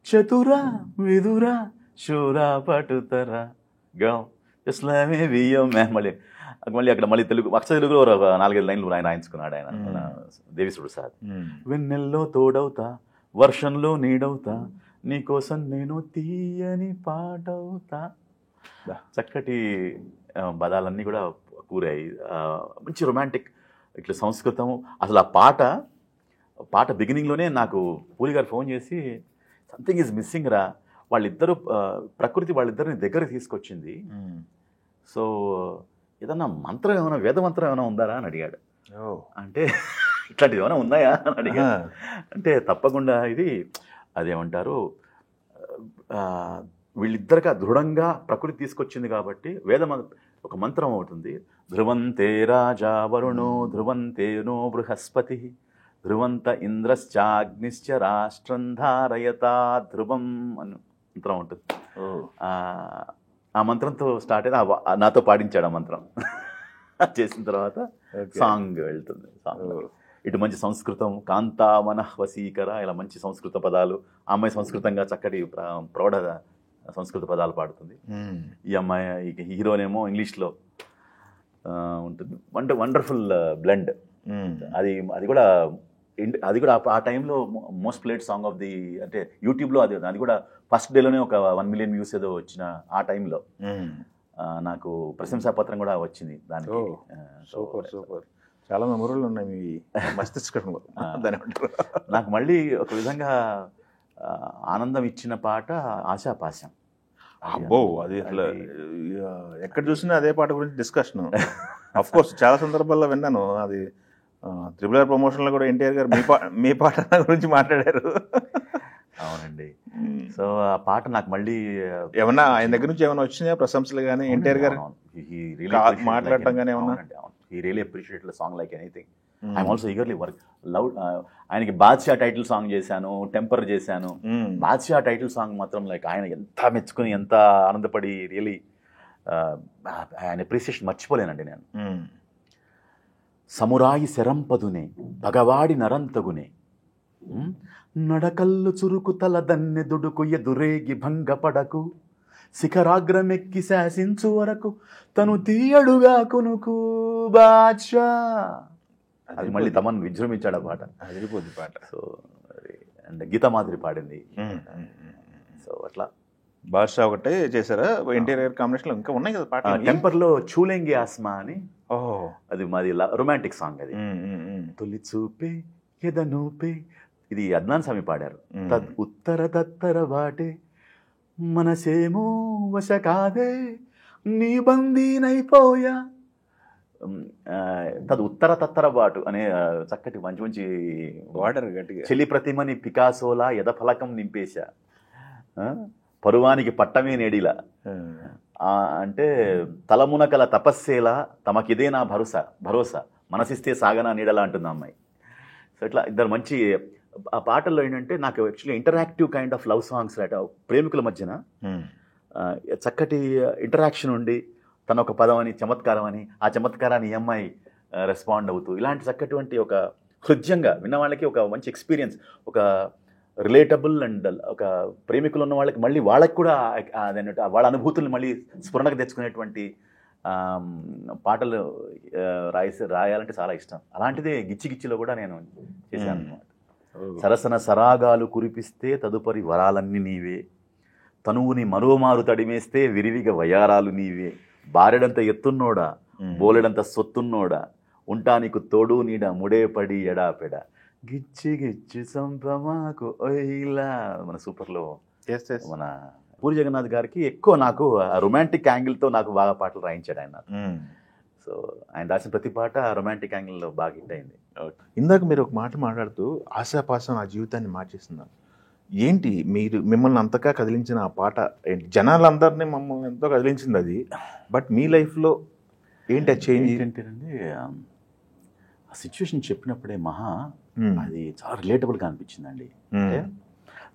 చతుర విదుర శూర పటుతర గా just love me be your man. మళ్ళీ అక్కడ మళ్ళీ అక్షర తెలుగులో ఒక 4-5 లైన్లు ఆయన రాయించుకున్నాడు ఆయన దేవిశ్రీ ప్రసాద్. వెన్నెల్లో తోడవుతా వర్షంలో నీడవుతా నీకోసం నేను తీయని పాటవుతా. చక్కటి పదాలన్నీ కూడా కూరాయి. మంచి రొమాంటిక్ ఇట్లా సంస్కృతం. అసలు ఆ పాట బిగినింగ్లోనే నాకు పూరి గారు ఫోన్ చేసి సంథింగ్ ఈజ్ మిస్సింగ్ రా, వాళ్ళిద్దరూ ప్రకృతి వాళ్ళిద్దరిని దగ్గరికి తీసుకొచ్చింది, సో ఏదన్నా మంత్రం ఏమైనా వేద మంత్రం ఏమైనా ఉందారా అని అడిగాడు. అంటే ఇట్లాంటివి ఏమైనా ఉన్నాయా అని అడిగా. అంటే తప్పకుండా ఇది అదేమంటారు వీళ్ళిద్దరిగా దృఢంగా ప్రకృతి తీసుకొచ్చింది కాబట్టి ఒక మంత్రం అవుతుంది. ధ్రువంతే రాజా వరుణో ధ్రువంతేనో బృహస్పతి ధ్రువంత ఇంద్రశ్చాగ్నిశ్చ రాష్ట్రం ధారయతా ధ్రువం అని మంత్రం ఉంటుంది. ఆ మంత్రంతో స్టార్ట్ అయితే నాతో పాడించాడు ఆ మంత్రం. చేసిన తర్వాత సాంగ్ వెళ్తుంది. సాంగ్ ఇటు మంచి సంస్కృతం కాంతా మనః వశీకర ఇలా మంచి సంస్కృత పదాలు. ఆ అమ్మాయి సంస్కృతంగా చక్కటి ప్రౌఢ సంస్కృత పదాలు పాడుతుంది. ఈ అమ్మాయి హీరోనేమో ఇంగ్లీష్లో ఉంటుంది. Wonderful blend. అది కూడా ఆ టైంలో most played song of the అంటే యూట్యూబ్లో అది కూడా ఫస్ట్ డేలోనే ఒక 1 మిలియన్ వ్యూస్ ఏదో వచ్చిన ఆ టైంలో నాకు ప్రశంసాపత్రం కూడా వచ్చింది దానికి. Super super. చాలా మెమొరీలు ఉన్నాయి మీ మస్తిష్కంలో. నాకు మళ్ళీ ఒక విధంగా ఆనందం ఇచ్చిన పాట ఆశాపాశం. అబ్బో, అది అసలు ఎక్కడ చూసినా అదే పాట గురించి డిస్కషన్. అఫ్ కోర్స్ చాలా సందర్భాల్లో విన్నాను. అది RRR ప్రమోషన్లో కూడా ఎన్టీఆర్ గారు మీ పాట గురించి మాట్లాడారు. అవునండి. సో ఆ పాట నాకు మళ్ళీ ఏమన్నా ఆయన దగ్గర నుంచి ఏమైనా వచ్చినాయా ప్రశంసలు కానీ ఎన్టీఆర్ గారు మాట్లాడటం కానీ ఏమన్నా? He really appreciated the song like anything. I'm also eagerly loved. ఆయనకి బాద్షా టైటిల్ సాంగ్ చేశాను, టెంపర్ చేశాను. బాద్షా టైటిల్ సాంగ్ మాత్రం లైక్ ఆయన ఎంత మెచ్చుకుని ఎంత ఆనందపడి రియలీ ఆయన అప్రిసియేషన్ మర్చిపోలేనండి నేను. సమురాయి శరంపదునే భగవాడి నరంతగునే నడకల్లు చురుకు తల దన్నె దుడుకు ఎదురేగి భంగపడకు శిఖరాగ్రమెక్కి శాసించు వరకు తను తీయడుగా కొనుకు బాద్షా. అది మళ్ళీ తమను విజృంభించాడు ఆ పాట. అదిరిపోద్ది పాట. సో అండ్ గీతా మాధురి పాడింది. సో అట్లా బాద్షా ఒకటే చేశారా? ఎన్టీఆర్ కాంబినేషన్లో ఇంకా ఉన్నాయి కదా పాట. టెంపర్లో చూలేంగి ఆస్మా అని, అది మాది రొమాంటిక్ సాంగ్. అది తొలి చూపే ఎదనూపే, ఇది అద్నాన్ స్వామి పాడారు. ఉత్తర దత్తర వాటే మనసేమో వశ కాదే నీ బందీనైపోయా, ఉత్తర తత్తర బాటు అనే చక్కటి మంచి మంచి వాటర్ గట్టిగా. చెలి ప్రతిమని పికాసోలా ఎదఫలకం నింపేశా పరువానికి పట్టమే నేడిలా అంటే తలమునకల తపస్సేలా తమకిదే నా భరోసా మనసిస్తే సాగనా నీడలా అంటుంది అమ్మాయి. సో ఇట్లా ఇద్దరు మంచి ఆ పాటల్లో ఏంటంటే నాకు actually interactive kind of love songs right ప్రేమికుల మధ్యన చక్కటి ఇంటరాక్షన్ ఉండి తన ఒక పదం అని చమత్కారం అని ఆ చమత్కారాన్ని ఈ అమ్మాయి రెస్పాండ్ అవుతూ ఇలాంటి చక్కటువంటి ఒక హృద్యంగా విన్న వాళ్ళకి ఒక మంచి ఎక్స్పీరియన్స్, ఒక రిలేటబుల్ అండ్ ఒక ప్రేమికులు ఉన్న వాళ్ళకి మళ్ళీ వాళ్ళకి కూడా వాళ్ళ అనుభూతులను మళ్ళీ స్ఫురణకు తెచ్చుకునేటువంటి పాటలు రాయాలంటే చాలా ఇష్టం. అలాంటిదే గిచ్చిగిచ్చిలో కూడా నేను చేశాను అన్నమాట. సరసన సరాగాలు కురిపిస్తే తదుపరి వరాలన్నీ నీవే, తనువుని మరోమారు తడిమేస్తే విరివిగా వయారాలు నీవే, బారెడంత ఎత్తున్నోడా బోలెడంత సొత్తున్నోడా ఉంటా నీకు తోడు నీడ ముడేపడి ఎడాపెడ గిచ్చి గిచ్చి సంపమాకు ఓయిలా. మన సూపర్లో మన పూరి జగన్నాథ్ గారికి ఎక్కువ నాకు రొమాంటిక్ యాంగిల్తో నాకు బాగా పాటలు రాయించాడు ఆయన. సో ఆయన రాసిన ప్రతి పాట రొమాంటిక్ యాంగిల్లో బాగా హిట్ అయింది. ఇందాక మీరు ఒక మాట మాట్లాడుతూ ఆశాపాశం నా జీవితాన్ని మార్చేస్తున్నాను, ఏంటి మిమ్మల్ని అంతగా కదిలించిన ఆ పాట ఏంటి? జనాలందరినీ మమ్మల్ని ఎంతో కదిలించింది అది, బట్ మీ లైఫ్లో ఏంటి ఆ చేంజ్? ఏంటంటేనండి ఆ సిచ్యువేషన్ చెప్పినప్పుడే అది చాలా రిలేటబుల్గా అనిపించిందండి. అంటే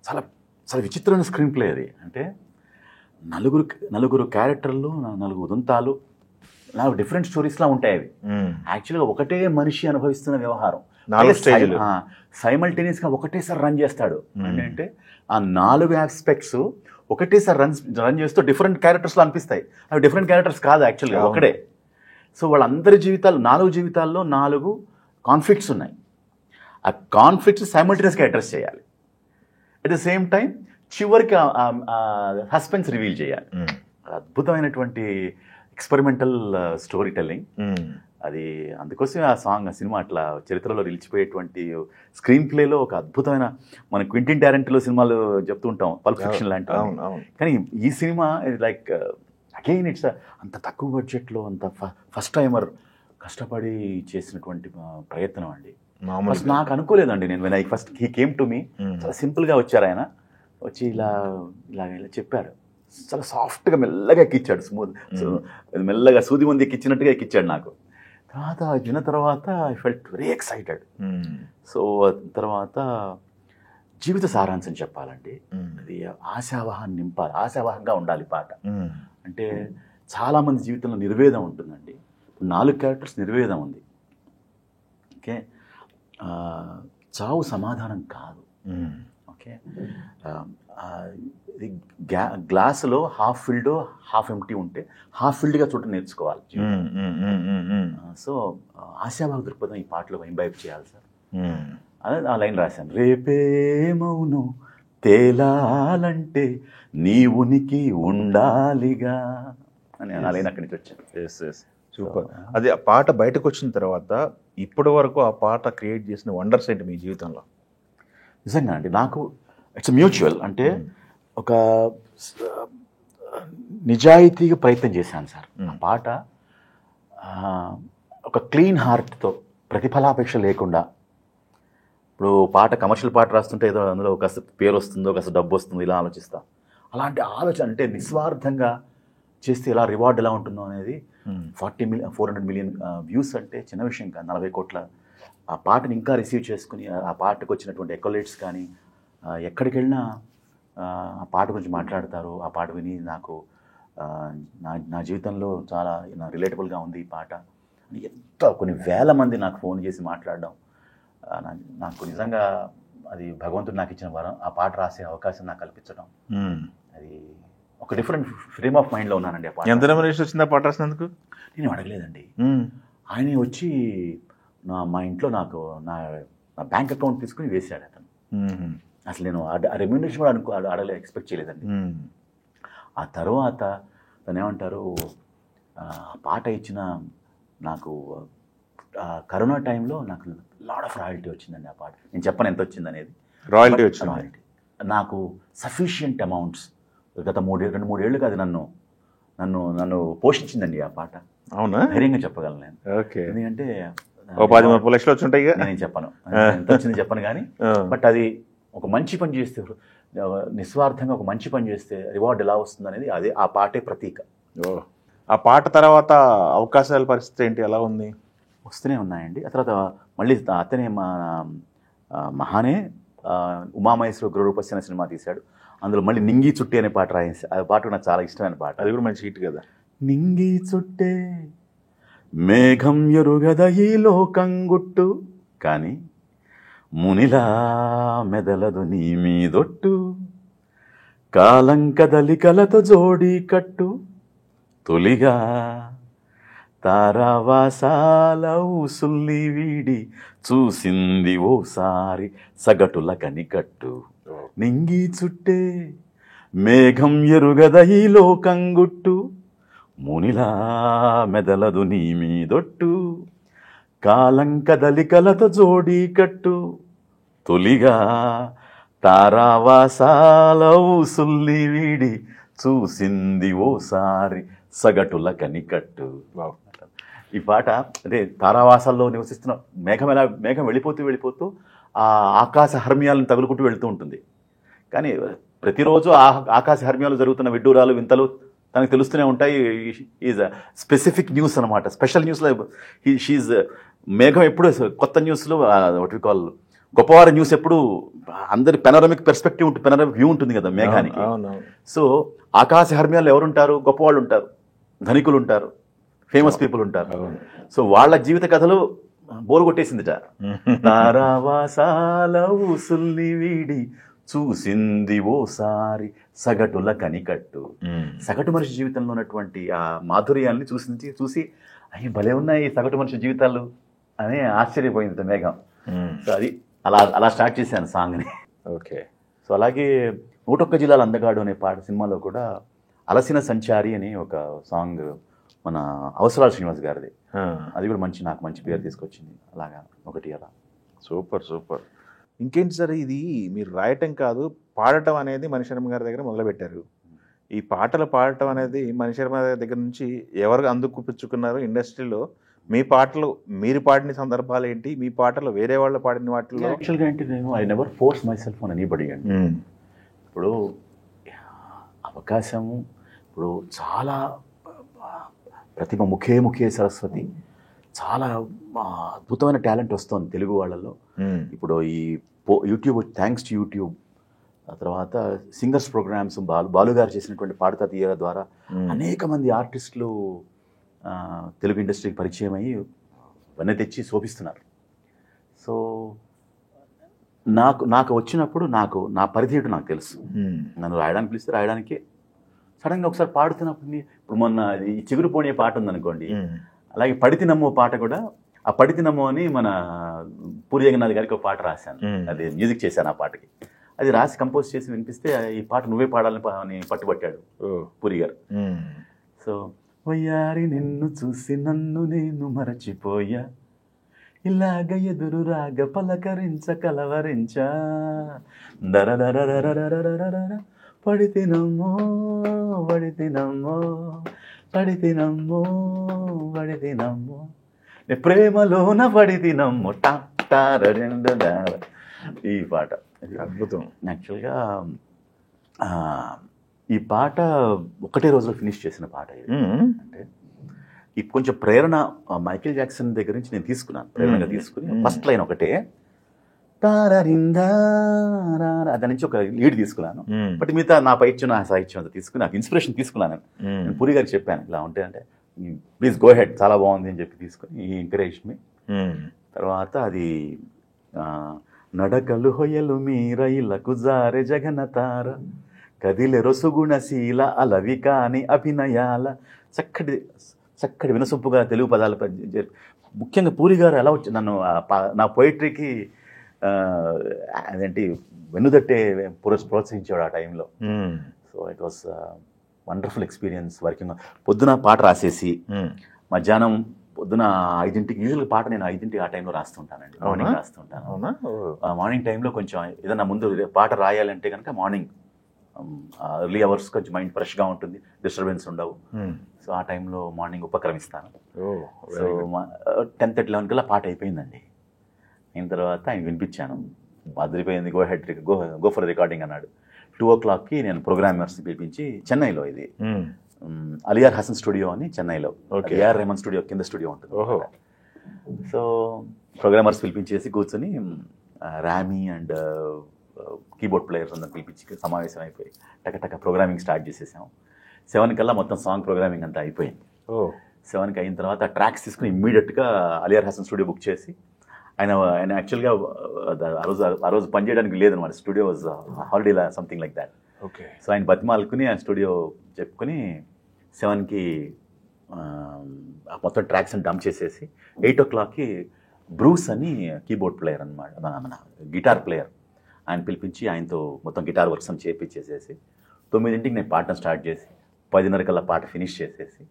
చాలా చాలా విచిత్రమైన స్క్రీన్ ప్లే అది. అంటే నలుగురు క్యారెక్టర్లు, 4 ఉదంతాలు, 4 డిఫరెంట్ స్టోరీస్లా ఉంటాయి అవి. యాక్చువల్గా ఒకటే మనిషి అనుభవిస్తున్న వ్యవహారం 4 స్టేజ్లు సైమల్టేనియస్గా ఒకటేసారి రన్ చేస్తాడు. అంటే ఆ 4 ఆస్పెక్ట్స్ ఒకటేసారి రన్ చేస్తూ డిఫరెంట్ క్యారెక్టర్స్లో అనిపిస్తాయి. అవి డిఫరెంట్ క్యారెక్టర్స్ కాదు, యాక్చువల్గా ఒకటే. సో వాళ్ళందరి జీవితాలు 4 జీవితాల్లో 4 కాన్ఫ్లిక్ట్స్ ఉన్నాయి. ఆ కాన్ఫ్లిక్ట్స్ సైమల్టేనియస్గా అడ్రస్ చేయాలి. అట్ ద సేమ్ టైం చివరికి సస్పెన్స్ రివీల్ చేయాలి. అద్భుతమైనటువంటి ఎక్స్పెరిమెంటల్ స్టోరీ టెల్లింగ్ అది. అందుకోసం ఆ సినిమా అట్లా చరిత్రలో నిలిచిపోయేటువంటి స్క్రీన్ ప్లేలో ఒక అద్భుతమైన, మన క్వింటిన్ టారెంటినో సినిమాలు చెప్తూ ఉంటాం పల్ప్ ఫిక్షన్ లాంటివి, కానీ ఈ సినిమా లైక్ అగైన్ ఇట్స్ అంత తక్కువ బడ్జెట్లో అంత ఫస్ట్ టైమర్ కష్టపడి చేసినటువంటి ప్రయత్నం అండి. ఫస్ట్ నాకు అనుకోలేదండి. నేను first he came to me, చాలా సింపుల్గా వచ్చారు ఆయన. వచ్చి ఇలా చెప్పారు. చాలా సాఫ్ట్గా మెల్లగా ఎక్కిచ్చాడు, స్మూత్ మెల్లగా సూది మంది ఎక్కిచ్చినట్టుగా ఎక్కిచ్చాడు నాకు. తర్వాత విన్న తర్వాత I felt very excited. So తర్వాత జీవిత సారాంశం చెప్పాలండి. అది ఆశావాహాన్ని నింపాలి, ఆశావాహంగా ఉండాలి పాట. అంటే చాలామంది జీవితంలో నిర్వేదం ఉంటుందండి. 4 క్యారెక్టర్స్ నిర్వేదం ఉంది. ఓకే, చావు సమాధానం కాదు. ఓకే, ఇది గ్లాసులో హాఫ్ ఫిల్డ్ హాఫ్ ఎంప్టీ ఉంటే హాఫ్ ఫిల్డ్గా చూడటం నేర్చుకోవాలి. సో ఆశావాహ దృక్పథం ఈ పాటలో ఇంబైబ్ చేయాలి సార్. అదే ఆ లైన్ రాశాను. రేపే మౌనం తేలాలంటే నీ ఉనికి ఉండాలిగా అని ఆ లైన్ అక్కడి నుంచి వచ్చాను. సూపర్. అది ఆ పాట బయటకు వచ్చిన తర్వాత ఇప్పటి వరకు ఆ పాట క్రియేట్ చేసిన వండర్స్ ఏంటి మీ జీవితంలో? నిజంగా అండి, నాకు ఇట్స్ మ్యూచువల్. అంటే ఒక నిజాయితీగా ప్రయత్నం చేశాను సార్. ఆ పాట ఒక క్లీన్ హార్ట్తో, ప్రతిఫలాపేక్ష లేకుండా. ఇప్పుడు పాట కమర్షియల్ పాట రాస్తుంటే ఏదో అందులో కాస్త పేరు వస్తుందో కాస్త డబ్బు వస్తుందో ఇలా ఆలోచిస్తా. అలాంటి ఆలోచన అంటే నిస్వార్థంగా చేస్తే ఎలా రివార్డ్ ఎలా ఉంటుందో అనేది. 400 మిలియన్ వ్యూస్ అంటే చిన్న విషయం కాదు. 40 కోట్ల ఆ పాటని ఇంకా రిసీవ్ చేసుకుని ఆ పాటకు వచ్చినటువంటి ఎకోలేట్స్ కానీ, ఎక్కడికి వెళ్ళినా ఆ పాట గురించి మాట్లాడతారు. ఆ పాట విని నాకు నా జీవితంలో చాలా రిలేటబుల్గా ఉంది ఈ పాట అని కొన్ని వేల మంది నాకు ఫోన్ చేసి మాట్లాడడం నాకు నిజంగా అది భగవంతుడు నాకు ఇచ్చిన వరం. ఆ పాట రాసే అవకాశం నాకు కల్పించడం, అది ఒక డిఫరెంట్ ఫ్రేమ్ ఆఫ్ మైండ్లో ఉన్నానండి. ఆ పాట ఎంత రెమ్యునరేషన్ వచ్చింది ఆ పాట రాసినందుకు? నేను అడగలేదండి. ఆయనే వచ్చి మా ఇంట్లో నాకు నా బ్యాంక్ అకౌంట్ తీసుకుని వేసాడు అతను. అసలు నేను ఆ రెమ్యునరేషన్ కూడా అడగలే, ఎక్స్పెక్ట్ చేయలేదండి. ఆ తర్వాత తను ఏమంటారు, ఆ పాట ఇచ్చిన నాకు కరోనా టైంలో నాకు లాడ్ ఆఫ్ రాయల్టీ వచ్చిందండి. ఆ పాట నేను చెప్పను ఎంత వచ్చింది అనేది. రాయల్టీ వచ్చింది నాకు సఫిషియంట్ అమౌంట్స్. గత 2-3 ఏళ్ళుగా అది నన్ను పోషించిందండి ఆ పాట. అవునా? ధైర్యంగా చెప్పగలను నేను. ఓకే, ఎందుకంటే 10-30 లక్షలు వచ్చి ఉంటాయి. నేను చెప్పను ఎంత వచ్చింది చెప్పను కానీ, బట్ అది ఒక మంచి పని చేస్తే, నిస్వార్థంగా ఒక మంచి పని చేస్తే రివార్డ్ ఎలా వస్తుంది అనేది అదే ఆ పాటే ప్రతీక. ఆ పాట తర్వాత అవకాశాల పరిస్థితి ఏంటి, ఎలా ఉంది? వస్తూనే ఉన్నాయండి. ఆ తర్వాత మళ్ళీ అతనే మహానే ఉమామహేశ్వర గురురూపస్య సినిమా తీశాడు. అందులో మళ్ళీ నింగి చుట్టి అనే పాట రాయించి, ఆ పాట నాకు చాలా ఇష్టమైన పాట. అది కూడా మంచి హిట్ కదా. నింగి చుట్టే మేఘం ఎరుగద ఈ లోకం గుట్టు, కానీ మునిలా మెదలదు నీ మీదొట్టు, కాలం కదలికలతో జోడి కట్టు, తొలిగా తారావాసాల ఊసుల్ని వీడి చూసింది ఓసారి సగటుల కనికట్టు. నింగి చుట్టే మేఘం ఎరుగద ఈ లోకం గుట్టు, మునిలా మెదలదు నీ మీదొట్టు, కాలం కదలికలతో జోడి కట్టు, తొలిగా తారావాసాల ఊసుల్ని వీడి చూసింది ఓసారి సగటుల కనికట్టు. ఈ పాట అంటే తారావాసాల్లో నివసిస్తున్న మేఘం వెళ్ళిపోతూ ఆ ఆకాశ హర్మ్యాలను తగులుకుంటూ వెళుతూ ఉంటుంది. కానీ ప్రతిరోజు ఆకాశ హర్మ్యాలు జరుగుతున్న విడ్డూరాలు వింతలు తనకు తెలుస్తూనే ఉంటాయి. ఈజ్ స్పెసిఫిక్ న్యూస్ అనమాట. స్పెషల్ న్యూస్లో షీఈ్ మేఘం ఎప్పుడు కొత్త న్యూస్లో వాట్ వి కాల్ గొప్పవారి న్యూస్ ఎప్పుడు అందరి పెనరమిక్ పెర్స్పెక్టివ్ ఉంటుంది, పెనరమిక్ వ్యూ ఉంటుంది కదా మేఘానికి. సో ఆకాశ హర్మ్యాలు ఎవరుంటారు? గొప్పవాళ్ళు ఉంటారు, ధనికులు ఉంటారు, ఫేమస్ పీపుల్ ఉంటారు. సో వాళ్ళ జీవిత కథలు బోరు కొట్టేసిందిట. తారావాసాల ఊసుల్ని వీడి చూసింది ఓసారి సగటుల కనికట్టు. సగటు మనిషి జీవితంలో ఉన్నటువంటి ఆ మాధుర్యాన్ని చూసి అవి భలే ఉన్నాయి సగటు మనిషి జీవితాలు అని ఆశ్చర్యపోయింది మేఘం. సో అది అలా స్టార్ట్ చేశాను సాంగ్ని. ఓకే. సో అలాగే 101 జిల్లాల అందగాడు అనే సినిమాలో కూడా అలసిన సంచారి అని ఒక సాంగ్ మన అవసరాల శ్రీనివాస్ గారిది. అది కూడా నాకు మంచి పేరు తీసుకొచ్చింది. అలాగా ఒకటి అలా. సూపర్. ఇంకేంటి సార్, ఇది మీరు రాయటం కాదు, పాడటం అనేది మణిశర్మ గారి దగ్గర మొదలుపెట్టారు. ఈ పాటలు పాడటం అనేది మణిశర్మ గారి దగ్గర నుంచి ఎవరు అందుకుపుచ్చుకున్నారు ఇండస్ట్రీలో? మీ పాటలు మీరు పాడిన సందర్భాలు ఏంటి? మీ పాటలు వేరే వాళ్ళు పాడిన వాటిలో? యాక్చువల్గా ఏంటి, నేను I never force my self on anybody అండి. ఇప్పుడు అవకాశము, ఇప్పుడు చాలా ప్రతిభ ముఖే సరస్వతి, చాలా అద్భుతమైన టాలెంట్ వస్తుంది తెలుగు వాళ్ళలో. ఇప్పుడు ఈ యూట్యూబ్, థ్యాంక్స్ టు యూట్యూబ్, ఆ తర్వాత సింగర్స్ ప్రోగ్రామ్స్, బాలు గారు చేసినటువంటి పాడతా తీయల ద్వారా అనేక మంది ఆర్టిస్టులు తెలుగు ఇండస్ట్రీకి పరిచయం అయ్యి వన్నె తెచ్చి శోభిస్తున్నారు. సో నాకు వచ్చినప్పుడు నా పరిధి ఏంటో నాకు తెలుసు. నన్ను రాయడానికి పిలిస్తే రాయడానికి, సడన్గా ఒకసారి పాడుతున్నప్పుడు, ఇప్పుడు మొన్న ఈ చిగురు పోనే పాట ఉందనుకోండి, అలాగే పడితి నమ్మో పాట కూడా, ఆ పడితి నమ్మో అని మన పూరి జగన్నాథ్ గారికి ఒక పాట రాశాను. అది మ్యూజిక్ చేశాను ఆ పాటకి. అది రాసి కంపోజ్ చేసి వినిపిస్తే ఈ పాట నువ్వే పాడాలని పట్టుబట్టాడు పూరి గారు. సో వయ్యారి నిన్ను చూసి నన్ను నేను మరచిపోయా, ఇలాగ ఎదురు రాగ పలకరించ కలవరించా, దరదరరరరరరర పడితినమ్మో పడితినమ్మో పడితినమ్మో పడితినమ్మో ప్రేమలోన పడితినమ్మో టార. ఈ పాట అద్భుతం. యాక్చువల్గా ఈ పాట ఒకటే రోజులో ఫినిష్ చేసిన పాట ఇది. అంటే ఈ కొంచెం ప్రేరణ మైకేల్ జాక్సన్ దగ్గర నుంచి నేను తీసుకున్నాను, ప్రేరణగా తీసుకుని ఫస్ట్ లైన్ ఒకటే తారిందా, దాని నుంచి ఒక లీడ్ తీసుకున్నాను. బట్ మిగతా నా పైత్యం నా సాహిత్యం అంతా తీసుకుని నాకు ఇన్స్పిరేషన్ తీసుకున్నాను. నేను పూరి గారికి చెప్పాను ఇలా ఉంటే, అంటే ప్లీజ్ గో హెడ్, చాలా బాగుంది అని చెప్పి తీసుకుని ఈ ఎంకరేజ్ మీ. తర్వాత అది నడకలు హొయలు మీరైలకు జారె జగనతార కదిలె రొసుగుణశీల అలవి కాని అభినయాల, చక్కటి వినసొంపుగా తెలుగు పదాలు. ముఖ్యంగా పూరి గారు ఎలా వచ్చి నన్ను నా పోయిటరీకి అదేంటి వెన్నుదట్టే ప్రోత్సహించాడు ఆ టైంలో. So it was wonderful experience working. పొద్దున పాట రాసేసి మధ్యాహ్నం పొద్దున 5ంటికి, యూజువల్గా పాట నేను 5ంటికి ఆ టైంలో రాస్తుంటానండి, మార్నింగ్ రాస్తుంటాను. మార్నింగ్ టైంలో కొంచెం ఏదైనా ముందు పాట రాయాలంటే కనుక మార్నింగ్ ఎర్లీ అవర్స్ కొంచెం మైండ్ ఫ్రెష్గా ఉంటుంది, డిస్టర్బెన్స్ ఉండవు. సో ఆ టైంలో మార్నింగ్ ఉపక్రమిస్తాను. సో 10:30, 11 కల్లా పాట అయిపోయిందండి. అయిన తర్వాత ఆయన వినిపించాను, అదిరిపోయింది, go head, go for recording అన్నాడు. 2 o'clockకి నేను ప్రోగ్రామర్స్ని పిలిపించి, చెన్నైలో ఇది అలియార్ హసన్ స్టూడియో అని చెన్నైలో, ఏఆర్ రెహమాన్ స్టూడియో కింద స్టూడియో ఉంటుంది. సో ప్రోగ్రామర్స్ పిలిపించేసి కూర్చొని ర్యామీ అండ్ కీబోర్డ్ ప్లేయర్స్ అందరూ పిలిపించి సమావేశం అయిపోయి టక ప్రోగ్రామింగ్ స్టార్ట్ చేసేసాం. 7 కల్లా మొత్తం సాంగ్ ప్రోగ్రామింగ్ అంతా అయిపోయింది. 7కి అయిన తర్వాత ట్రాక్స్ తీసుకుని ఇమ్మీడియట్గా అలియార్ హసన్ స్టూడియో బుక్ చేసి, ఆయన యాక్చువల్గా ఆ రోజు పనిచేయడానికి లేదనమాట, studio was holiday something like that. Okay. So ఆయన బతిమాలుకుని ఆ స్టూడియో చెప్పుకుని 7కి మొత్తం ట్రాక్స్ అని డంప్ చేసేసి 8 o'clockకి బ్రూస్ అని కీబోర్డ్ ప్లేయర్ అనమాట, మన గిటార్ ప్లేయర్, ఆయన పిలిపించి ఆయనతో మొత్తం గిటార్ వర్క్స్ అని చేపించేసేసి 9ంటికి నేను పాటను స్టార్ట్ చేసి 10:30 కల్లా పాట ఫినిష్ చేసేసి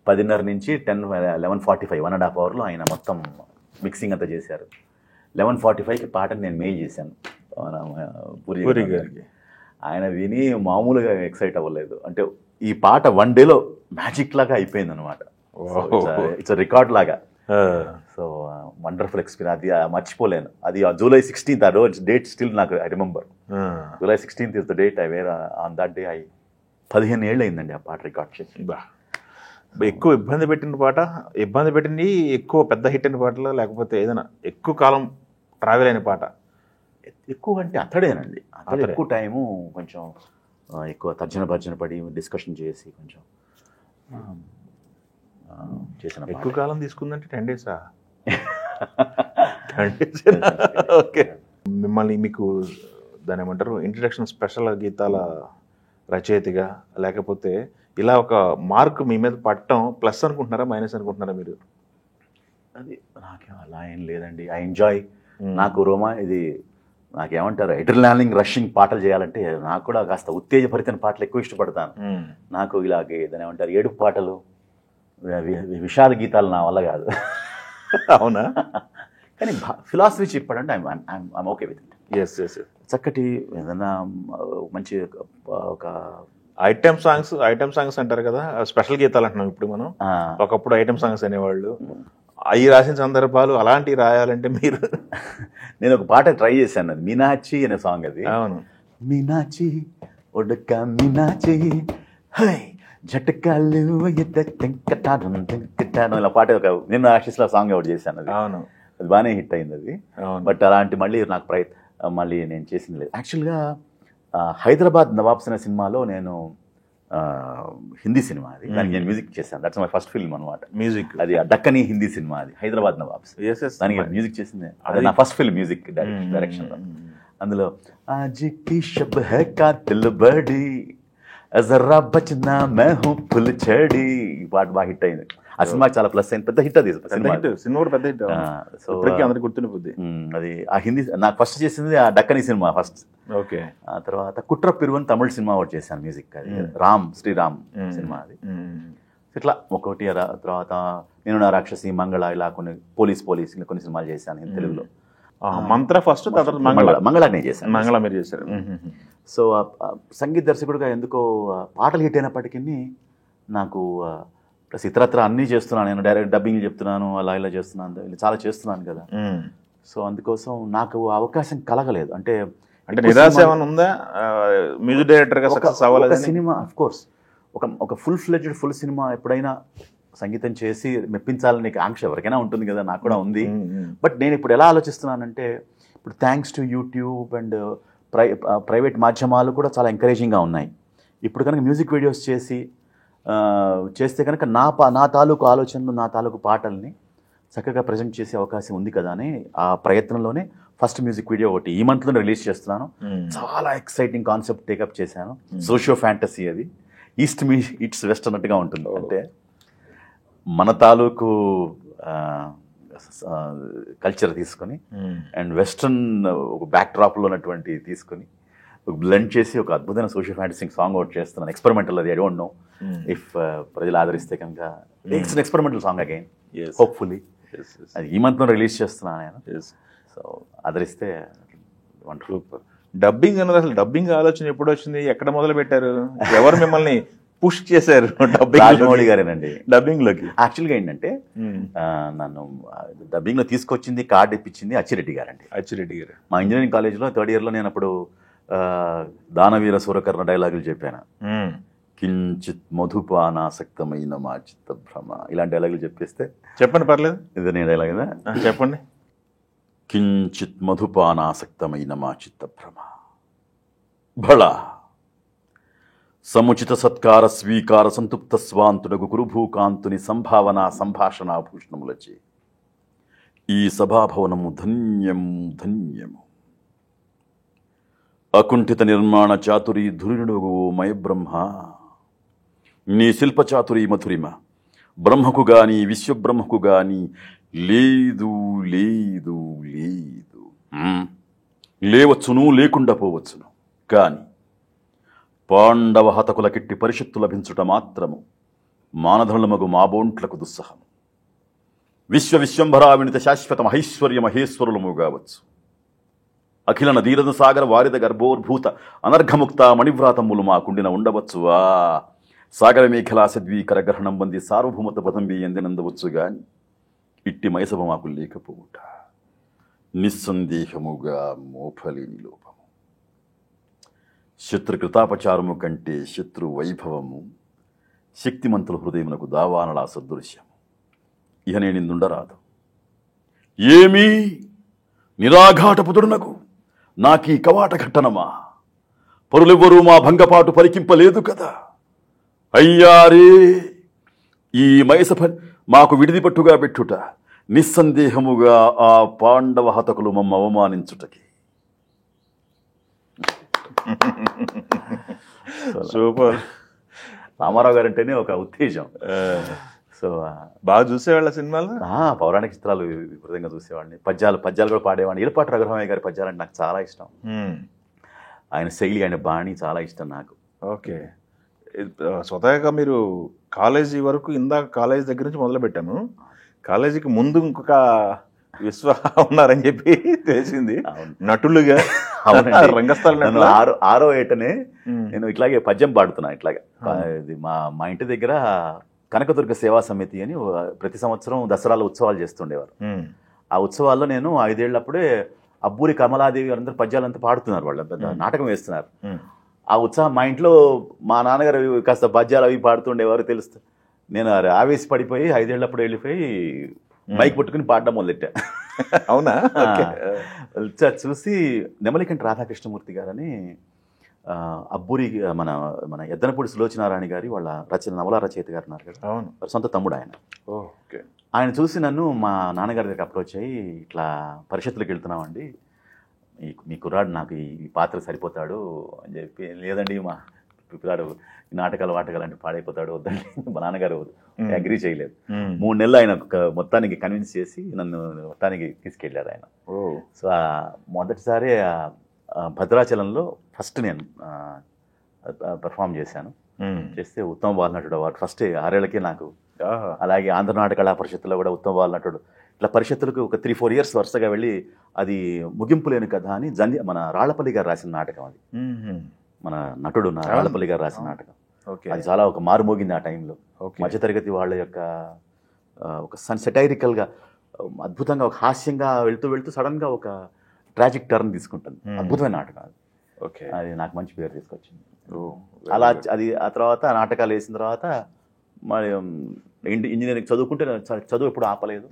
10:30 నుంచి 11:45 1.5 hourలో ఆయన మొత్తం మిక్సింగ్ అంతా చేశారు. 11:45కి పాటను నేను మెయిల్ చేశాను పూరి గారికి. ఆయన విని మామూలుగా ఎక్సైట్ అవ్వలేదు. అంటే ఈ పాట 1 dayలో మ్యాజిక్ లాగా అయిపోయింది అనమాట. ఇట్స్ రికార్డ్ లాగా. సో వండర్ఫుల్ ఎక్స్పీరియన్స్, అది మర్చిపోలేను. అది July 16th, ఆ రోజు డేట్ స్టిల్ నాకు I remember. July 16th is the date I where on that day I 15 ఏళ్ళు అయిందండి ఆ పాట రికార్డ్ చేసి. ఎక్కువ ఇబ్బంది పెట్టింది ఎక్కువ పెద్ద హిట్ అయిన పాటలు, లేకపోతే ఏదైనా ఎక్కువ కాలం ట్రావెల్ అయిన పాట? ఎక్కువ అంటే అతడేనండి. అతడే. ఎక్కువ టైము కొంచెం ఎక్కువ తర్జన భర్జన పడి డిస్కషన్ చేసి కొంచెం చేసిన ఎక్కువ కాలం తీసుకుందంటే 10 డేసా? ఓకే. మిమ్మల్ని మీకు దాని ఏమంటారు, ఇంట్రడక్షన్ స్పెషల్ గీతాల రచయితగా, లేకపోతే ఇలా ఒక మార్క్ మీ మీద పట్టడం ప్లస్ అనుకుంటున్నారా, మైనస్ అనుకుంటున్నారా మీరు? అది నాకేం అలా ఏం లేదండి. I enjoy. నాకు ఇది నాకేమంటారు, ఎడ్రినాలింగ్ రషింగ్ పాటలు చేయాలంటే నాకు కూడా కాస్త ఉత్తేజభరితమైన పాటలు ఎక్కువ ఇష్టపడతాను. నాకు ఇలాగే దాని ఏమంటారు, ఏడుపు పాటలు, విషాద గీతాలు నా వల్ల కాదు. అవునా? కానీ ఫిలాసఫీ చెప్పాడంటే I'm okay with it. Yes yes. చక్కటి ఏదైనా మంచి ఒక ఐటమ్ సాంగ్స్ అంటారు కదా, స్పెషల్ గీతాలు అంటున్నాం ఇప్పుడు మనం. ఒకప్పుడు ఐటమ్ సాంగ్స్ అనేవాళ్ళు. అవి రాసిన సందర్భాలు అలాంటివి రాయాలంటే మీరు నేను ఒక పాట ట్రై చేశాను, అది మీనాచి అనే సాంగ్. అది అవును. మీనాచి ఒడక మీనాచి హై జటకాలు ఇలా పాట ఒక నిన్న ఆశీస్లో సాంగ్ ఒకటి చేశాను. అది అవును, అది బాగానే హిట్ అయింది అది. బట్ అలాంటి మళ్ళీ నాకు మళ్ళీ నేను చేసింది లేదు. యాక్చువల్గా హైదరాబాద్ నవాబ్స్ అనే సినిమాలో నేను హిందీ సినిమా, అది దానికి నేను మ్యూజిక్ చేశాను. దట్స్ మై ఫస్ట్ ఫిల్మ్ అనమాట. మ్యూజిక్ అది డక్కనీ హిందీ సినిమా, అది హైదరాబాద్ నవాబ్స్. దానికి మ్యూజిక్ చేసింది, అది నా ఫస్ట్ ఫిల్మ్ మ్యూజిక్ డైరెక్షన్. అందులో ఆజ్కి షబ్ హై కాతిల్ బడి జరా బచనా మే హూ ఫుల్ చడి, ఈ పాట బాగా హిట్ అయింది. ఆ సినిమాకి చాలా ప్లస్ అయింది, పెద్ద హిట్ అది సినిమా కూడా పెద్ద హిట్. సో అందరికి గుర్తుండిపోద్ది. అది ఆ హిందీ నాకు ఫస్ట్ చేసింది ఆ డక్కనీ సినిమా ఫస్ట్. ఓకే. ఆ తర్వాత కుట్ర పిరువని తమిళ సినిమా ఒకటి చేశాను మ్యూజిక్, అది శ్రీరామ్ సినిమా. అది ఇట్లా ఒకటి. తర్వాత నేను నా రాక్షసి, మంగళ, ఇలా కొన్ని పోలీస్ ఇలా కొన్ని సినిమాలు చేశాను తెలుగులో. మంత్ర ఫస్ట్, మంగళ నేను చేశాను. మంగళ మీరు చేశారు. సో సంగీత దర్శకుడుగా ఎందుకో పాటలు హిట్ అయినప్పటికీ నాకు ప్లస్ ఇతరత్ర అన్నీ చేస్తున్నాను. నేను డైరెక్ట్ డబ్బింగ్ చెప్తున్నాను, అలా ఇలా చేస్తున్నాను, చాలా చేస్తున్నాను కదా. సో అందుకోసం నాకు అవకాశం కలగలేదు. అంటే నిరాశ ఏమైనా ఉందా మ్యూజిక్ డైరెక్టర్గా? ఒక సినిమా ఆఫ్ కోర్స్, ఒక ఫుల్ సినిమా ఎప్పుడైనా సంగీతం చేసి మెప్పించాలని ఆంక్ష ఎవరికైనా ఉంటుంది కదా, నాకు కూడా ఉంది. బట్ నేను ఇప్పుడు ఎలా ఆలోచిస్తున్నానంటే, ఇప్పుడు thanks to YouTube and private మాధ్యమాలు కూడా చాలా ఎంకరేజింగ్గా ఉన్నాయి. ఇప్పుడు కనుక మ్యూజిక్ వీడియోస్ చేస్తే కనుక నా తాలూకు ఆలోచనలు, నా తాలూకు పాటల్ని చక్కగా ప్రజెంట్ చేసే అవకాశం ఉంది కదా అని ఆ ప్రయత్నంలోనే ఫస్ట్ మ్యూజిక్ వీడియో ఒకటి ఈ మంత్లో రిలీజ్ చేస్తున్నాను. చాలా ఎక్సైటింగ్ కాన్సెప్ట్ టేకప్ చేశాను. సోషియో ఫ్యాంటసీ, అది ఈస్ట్ ఇట్స్ వెస్ట్ అన్నట్టుగా ఉంటుంది. అంటే మన తాలూకు కల్చర్ తీసుకొని అండ్ వెస్ట్రన్ ఒక బ్యాక్ డ్రాప్లో ఉన్నటువంటి తీసుకొని బ్లెండ్ చేసి ఒక అద్భుతమైన సోషల్ ఫ్యాంటసీ సాంగ్ అవుట్ చేస్తున్నాను. ఎక్స్పెరిమెంటల్, అది ఐ డోంట్ నో ఇఫ్ ప్రజలు ఆదరిస్తే కనుక. It's an experimental song again, hopefully. అది ఈ మంత్లో రిలీజ్ చేస్తున్నాను నేను. So ఆదరిస్తే wonderful. డబ్బింగ్ అన్నది అసలు డబ్బింగ్ ఆలోచన ఎప్పుడు వచ్చింది, ఎక్కడ మొదలు పెట్టారు, ఎవరు మిమ్మల్ని పుష్ చేశారు? రాజమౌళి గారేనండి డబ్బింగ్లోకి. యాక్చువల్గా ఏంటంటే నన్ను డబ్బింగ్లో తీసుకొచ్చింది, కార్డు ఇప్పించింది అచ్చిరెడ్డి గారండి. అచ్చిరెడ్డి గారు మా ఇంజనీరింగ్ కాలేజ్లో థర్డ్ ఇయర్లో నేను అప్పుడు దానవీర సూరకర్ణ డైలాగులు చెప్పాను. కించిత్ మధుపానాసక్తమైన మా చిత్త భ్రమ, ఇలాంటి డైలాగులు చెప్పేస్తే. చెప్పండి, పర్లేదు. ఇది నేను డైలాగ్ ఇదా, చెప్పండి. కించిత్ మధుపానాసక్తమైన మా చిత్త భ్రమ భళ సముచిత సత్కార స్వీకార సంతృప్త స్వాంతుడగు గురుభూకాంతుని సంభావన సంభాషణాభూషణములచే ఈ సభాభవనము ధన్యము. అకుంఠిత నిర్మాణ చాతురి ధురినుడుగు మయబ్రహ్మ, నీ శిల్పచాతురి మధురిమ బ్రహ్మకు గాని విశ్వబ్రహ్మకు గాని లేదు లేదు లేదు. లేవచ్చును, లేకుండా పోవచ్చును, కాని పాండవ హతకులకిట్టి పరిషత్తు లభించుట మాత్రము మానధనులమగు మాబోంట్లకు దుస్సహము. విశ్వంభరావినిత శాశ్వత మహైశ్వర్య మహేశ్వరులము కావచ్చు. అఖిల నదీరథ సాగర వారిద గర్భోర్భూత అనర్ఘముక్త మణివ్రాతములు మాకుండిన ఉండవచ్చు. సాగర మేఖలా సద్వీకర గ్రహణం బంది సార్వభౌమత పదంబి ఎందినందవచ్చు గాని ఇట్టి మైసభ మాకు లేకపోవుట నిస్సందేహముగా మోఫలేని లోపము. శత్రుకృతాపచారము కంటే శత్రు వైభవము, శక్తిమంతుల హృదయమునకు దావానలా సదృశ్యము. ఇహ నేనిందుండరాదు. ఏమీ నిరాఘాటపుతుడునకు నాకీ కవాట ఘట్టనమా? పరులెవ్వరూ మా భంగపాటు పరికింపలేదు కదా. అయ్యారే, ఈ మయస మాకు విడిది పట్టుగా పెట్టుట, నిస్సందేహముగా ఆ పాండవ హతకులు మమ్మ అవమానించుటకి. సూపర్. రామారావు గారు అంటేనే ఒక ఉత్తేజం. సో బాగా చూసేవాళ్ళ సినిమాలు, పౌరాణిక చిత్రాలు విపరీతంగా చూసేవాడిని. పద్యాలు కూడా పాడేవాడిని. ఈలపాటి రఘురామయ్య గారి పద్యాలంటే నాకు చాలా ఇష్టం. ఆయన శైలి, ఆయన బాణి చాలా ఇష్టం నాకు. ఓకే. స్వతహాగా మీరు కాలేజీ వరకు, ఇందాక కాలేజీ దగ్గర నుంచి మొదలు పెట్టాను, కాలేజీకి ముందు ఇంకొక విశ్వ ఉన్నారని చెప్పి తెలిసింది. నటులుగా రంగస్థలం ఆరో ఏటనే నేను ఇట్లాగే పద్యం పాడుతున్నా. ఇట్లాగే ఇది మా ఇంటి దగ్గర కనకదుర్గ సేవా సమితి అని ప్రతి సంవత్సరం దసరాలో ఉత్సవాలు చేస్తుండేవారు. ఆ ఉత్సవాల్లో నేను 5 ఏళ్ళప్పుడే అబ్బూరి కమలాదేవి అందరూ పద్యాలంతా పాడుతున్నారు, వాళ్ళు నాటకం వేస్తున్నారు. ఆ ఉత్సాహం మా ఇంట్లో మా నాన్నగారు కాస్త పద్యాలు అవి పాడుతుండేవారు తెలుస్తూ, నేను ఆవేశపడిపోయి 5 ఏళ్ళప్పుడు వెళ్ళిపోయి మైక్ పట్టుకుని పాడడం మొదలెట్టా. అవునా? చూసి నెమలికంటి రాధాకృష్ణమూర్తి గారని అబ్బూరి మన ఎద్దనపూడి సులోచనారాయణ గారి వాళ్ళ నవల రచయిత గారు ఉన్నారు కదా, వారి సొంత తమ్ముడు ఆయన. ఆయన చూసి నన్ను మా నాన్నగారి దగ్గర అప్రోచ్ అయ్యి, ఇట్లా పరిషత్తులకు వెళ్తున్నామండి, మీ కుర్రాడు నాకు ఈ పాత్ర సరిపోతాడు అని చెప్పి. లేదండి, మా పిల్లాడు నాటకాలు అంటే పాడైపోతాడు, వద్దండి. మా నాన్నగారు అగ్రీ చేయలేదు. 3 నెలలు ఆయన మొత్తానికి కన్విన్స్ చేసి నన్ను మొత్తానికి తీసుకెళ్ళారు ఆయన. సో మొదటిసారి భద్రాచలంలో ఫస్ట్ నేను పర్ఫామ్ చేశాను. చేస్తే ఉత్తమ బాలనటుడు అవార్డు ఫస్ట్ 6 ఏళ్ళకే నాకు. అలాగే ఆంధ్ర నాటక కళా పరిషత్తులో కూడా ఉత్తమ బాలనటుడు. ఇట్లా పరిషత్తులకు ఒక 3-4 ఇయర్స్ వరుసగా వెళ్ళి, అది ముగింపు లేని కథ అని మన రాళ్లపల్లి గారు రాసిన నాటకం. అది మన నటుడు రాళ్లపల్లి గారు రాసిన నాటకం. అది చాలా ఒక మారుమోగింది ఆ టైంలో. మధ్యతరగతి వాళ్ళ యొక్క ఒక సెటైరికల్గా అద్భుతంగా, ఒక హాస్యంగా వెళ్తూ సడన్ గా ఒక ట్రాజిక్ టర్న్ తీసుకుంటుంది. అద్భుతమైన నాటకం అది. అది నాకు మంచి పేరు తీసుకొచ్చింది. అలా అది ఆ తర్వాత నాటకాలు వేసిన తర్వాత మరి ఇంజనీరింగ్ చదువుకుంటే చదువు ఎప్పుడు ఆపలేదు.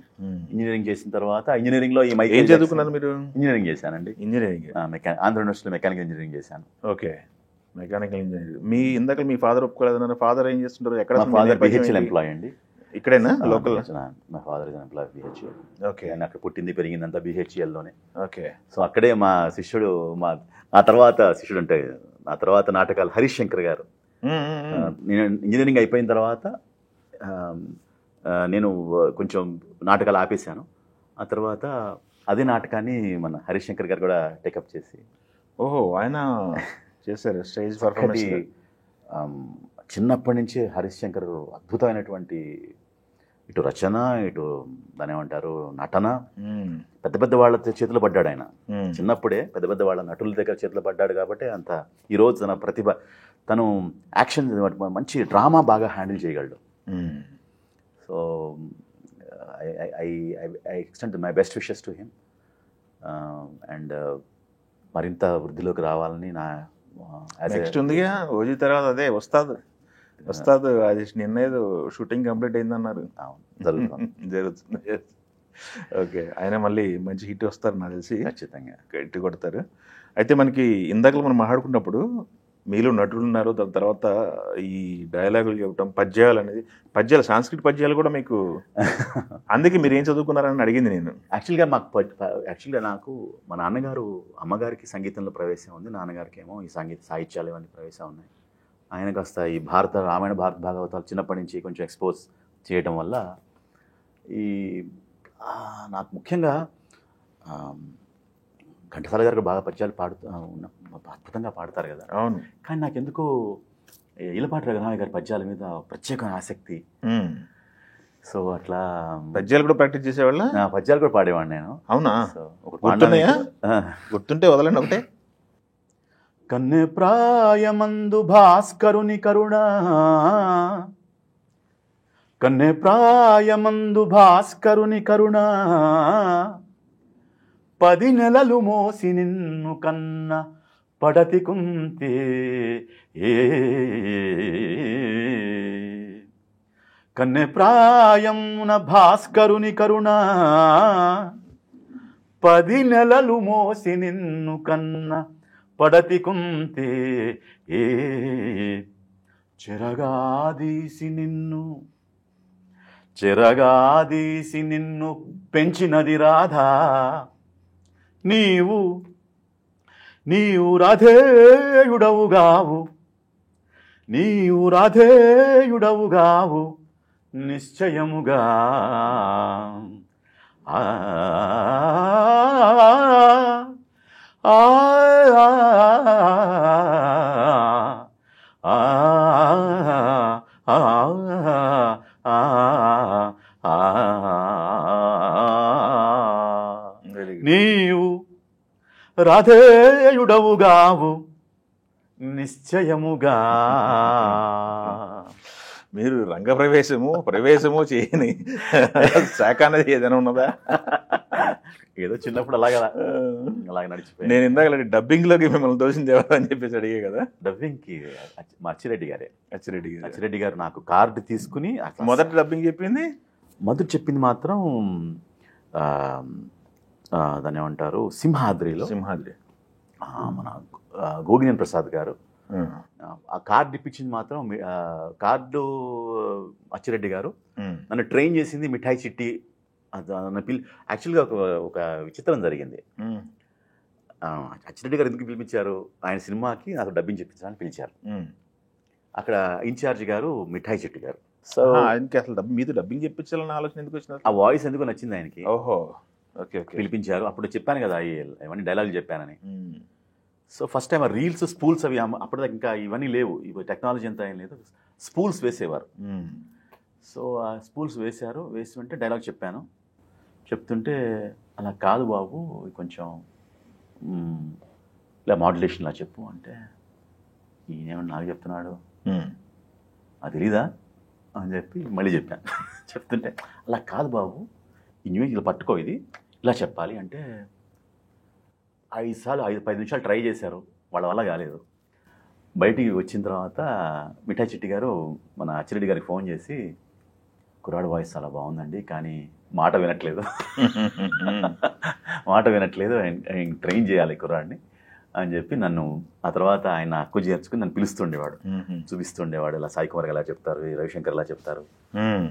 ఇంజనీరింగ్ చేసిన తర్వాత ఇంజనీరింగ్లో ఈ మైక్. ఏం చదువుకున్నారు మీరు? ఇంజనీరింగ్ చేశానండి. ఇంజనీరింగ్ ఆంధ్ర యూనివర్సిటీలో మెకానికల్ ఇంజనీరింగ్ చేశాను. Okay, mechanical engineering. మీ ఫాదర్ ఒప్పుకోలేదన్నారు. ఫాదర్ ఏం చేస్తుంటారు? ఎక్కడ? ఫాదర్ బిహెచ్ఎల్ ఎంప్లాయీ అండి. ఇక్కడేనా లోకల్? మా father is employee BHEL. Okay. అక్కడ పుట్టింది పెరిగిందంతా బిహెచ్ఎల్లోనే. ఓకే. సో అక్కడే మా శిష్యుడు, నా తర్వాత శిష్యుడు అంటే నా తర్వాత నాటకాలు హరీష్ శంకర్ గారు. నేను ఇంజనీరింగ్ అయిపోయిన తర్వాత నేను కొంచెం నాటకాలు ఆపేశాను. ఆ తర్వాత అదే నాటకాన్ని మన హరీష్ శంకర్ గారు కూడా టేకప్ చేసి. ఓహో, ఆయన చేశారు స్టేజ్ పర్ఫార్మెన్స్. చిన్నప్పటి నుంచి హరీష్ శంకర్ అద్భుతమైనటువంటి ఇటు రచన, ఇటు దాని ఏమంటారు నటన. పెద్ద పెద్ద వాళ్ళ చేతిలో పడ్డాడు ఆయన. చిన్నప్పుడే పెద్ద పెద్ద వాళ్ళ నటుల దగ్గర చేతిలో పడ్డాడు కాబట్టి అంత ఈరోజు తన ప్రతిభ, తను యాక్షన్ మంచి డ్రామా బాగా హ్యాండిల్ చేయగలడు. So I extend my best wishes to him. And మరింత వృద్ధిలోకి రావాలని నా నెక్స్ట్ ఉందిగా. ఓజీ తర్వాత అదే వస్తాదు అది నిన్నేదో షూటింగ్ కంప్లీట్ అయిందన్నారు. జరుగుతుంది. ఓకే, ఆయన మళ్ళీ మంచి హిట్ వస్తారు నాకు తెలిసి. ఖచ్చితంగా గట్టి కొడతారు. అయితే మనకి ఇందాకలో మనం మాట్లాడుకున్నప్పుడు మీలో నటులు ఉన్నారు, దాని తర్వాత ఈ డైలాగులు చెప్పడం, పద్యాలు అనేది, పద్యాలు సాంస్క్రిట్ పద్యాలు కూడా మీకు. అందుకే మీరు ఏం చదువుకున్నారని అడిగింది నేను. యాక్చువల్గా నాకు మా నాన్నగారు, అమ్మగారికి సంగీతంలో ప్రవేశం ఉంది, నాన్నగారికి ఏమో ఈ సాహిత్యాలు ఇవన్నీ ప్రవేశం ఉన్నాయి. ఆయన కాస్త ఈ రామాయణ భారత భాగవతాలు చిన్నప్పటి నుంచి కొంచెం ఎక్స్పోజ్ చేయడం వల్ల ఈ నాకు ముఖ్యంగా ఘంటసాల గారు బాగా పద్యాలు అద్భుతంగా పాడతారు కదా. అవును. కానీ నాకెందుకో ఈలపాటి రఘురామయ్య గారి పద్యాల మీద ప్రత్యేకమైన ఆసక్తి. సో అట్లా పద్యాలు కూడా ప్రాక్టీస్ చేసేవాళ్ళ? పద్యాలు కూడా పాడేవాడిని నేను. అవునా? గుర్తుంటే వదలండి ఒకటే. కన్నె ప్రాయమందు భాస్కరుని కరుణ, కన్నె ప్రాయమందు భాస్కరుని కరుణ, 10 నెలలు మోసి నిన్ను కన్న పడతి కుంతే ఏ కన్నె ప్రాయమున భాస్కరుని కరుణ 10 నెలలు మోసి నిన్ను కన్న పడతి కుంతే ఏ చెరగాదీసి నిన్ను పెంచినది రాధా నీవు రాధేయుడవుగావు నిశ్చయముగా ఆ ఆ నీవు రాధేయుడవుగావు నిశ్చయముగా. మీరు ప్రవేశము చేయని శాఖ అనేది ఏదైనా ఉన్నదా? ఏదో చిన్నప్పుడు అలాగే నడిచిపోయి. నేను ఇందాక డబ్బింగ్లోకి మిమ్మల్ని దోషింది ఎవరు అని చెప్పేసి అడిగే కదా. డబ్బింగ్కి మా అచ్చిరెడ్డి గారు నాకు కార్డు తీసుకుని మొదటి డబ్బింగ్ చెప్పింది మాత్రం దాన్ని ఏమంటారు, సింహాద్రి మన గోగినేని ప్రసాద్ గారు ఆ కార్డు ఇప్పించింది మాత్రం కార్డు అచ్చిరెడ్డి గారు. నన్ను ట్రైన్ చేసింది మిఠాయి చిట్టి. యాక్చువల్గా ఒక విచిత్రం జరిగింది. అచ్చిరెడ్డి గారు ఎందుకు పిలిపించారు, ఆయన సినిమాకి నాకు డబ్బింగ్ చెప్పించాలని పిలిచారు. అక్కడ ఇన్ఛార్జ్ గారు మిఠాయి చిట్టి గారు. సో ఆయనకి అసలు మీతో డబ్బింగ్ చెప్పించాలని ఆలోచన ఎందుకు వచ్చింది? ఆ వాయిస్ ఎందుకు నచ్చింది ఆయనకి. ఓహో, ఓకే ఓకే. పిలిపించారు. అప్పుడు చెప్పాను కదా ఇవన్నీ డైలాగులు చెప్పానని. సో ఫస్ట్ టైం ఆ రీల్స్ స్పూల్స్ అవి అప్పటిదాకా ఇంకా ఇవన్నీ లేవు, ఇవి టెక్నాలజీ అంతా ఏం లేదు, స్పూల్స్ వేసేవారు. సో ఆ స్పూల్స్ వేస్తుంటే డైలాగ్ చెప్పాను. చెప్తుంటే అలా కాదు బాబు, కొంచెం ఇలా మాడ్యులేషన్లా చెప్పు అంటే ఈయనేమన్నా నాకు చెప్తున్నాడు, అది తెలీదా అని చెప్పి మళ్ళీ చెప్పాను. చెప్తుంటే అలా కాదు బాబు, ఈ న్యూస్ ఇలా పట్టుకో, ఇది ఇలా చెప్పాలి అంటే 5 నిమిషాలు ట్రై చేశారు, వాళ్ళ వల్ల కాలేదు. బయటికి వచ్చిన తర్వాత మిఠాయి చిట్టి గారు మన అచ్చిరెడ్డి గారికి ఫోన్ చేసి, కుర్రాడు వాయిస్ చాలా బాగుందండి, కానీ మాట వినట్లేదు ట్రైన్ చేయాలి కుర్రాడిని అని చెప్పి నన్ను, ఆ తర్వాత ఆయన హక్కు చేర్చుకుని నన్ను పిలుస్తుండేవాడు, చూపిస్తుండేవాడు. ఇలా సాయి కుమార్ ఇలా చెప్తారు, రవిశంకర్ ఇలా చెప్తారు,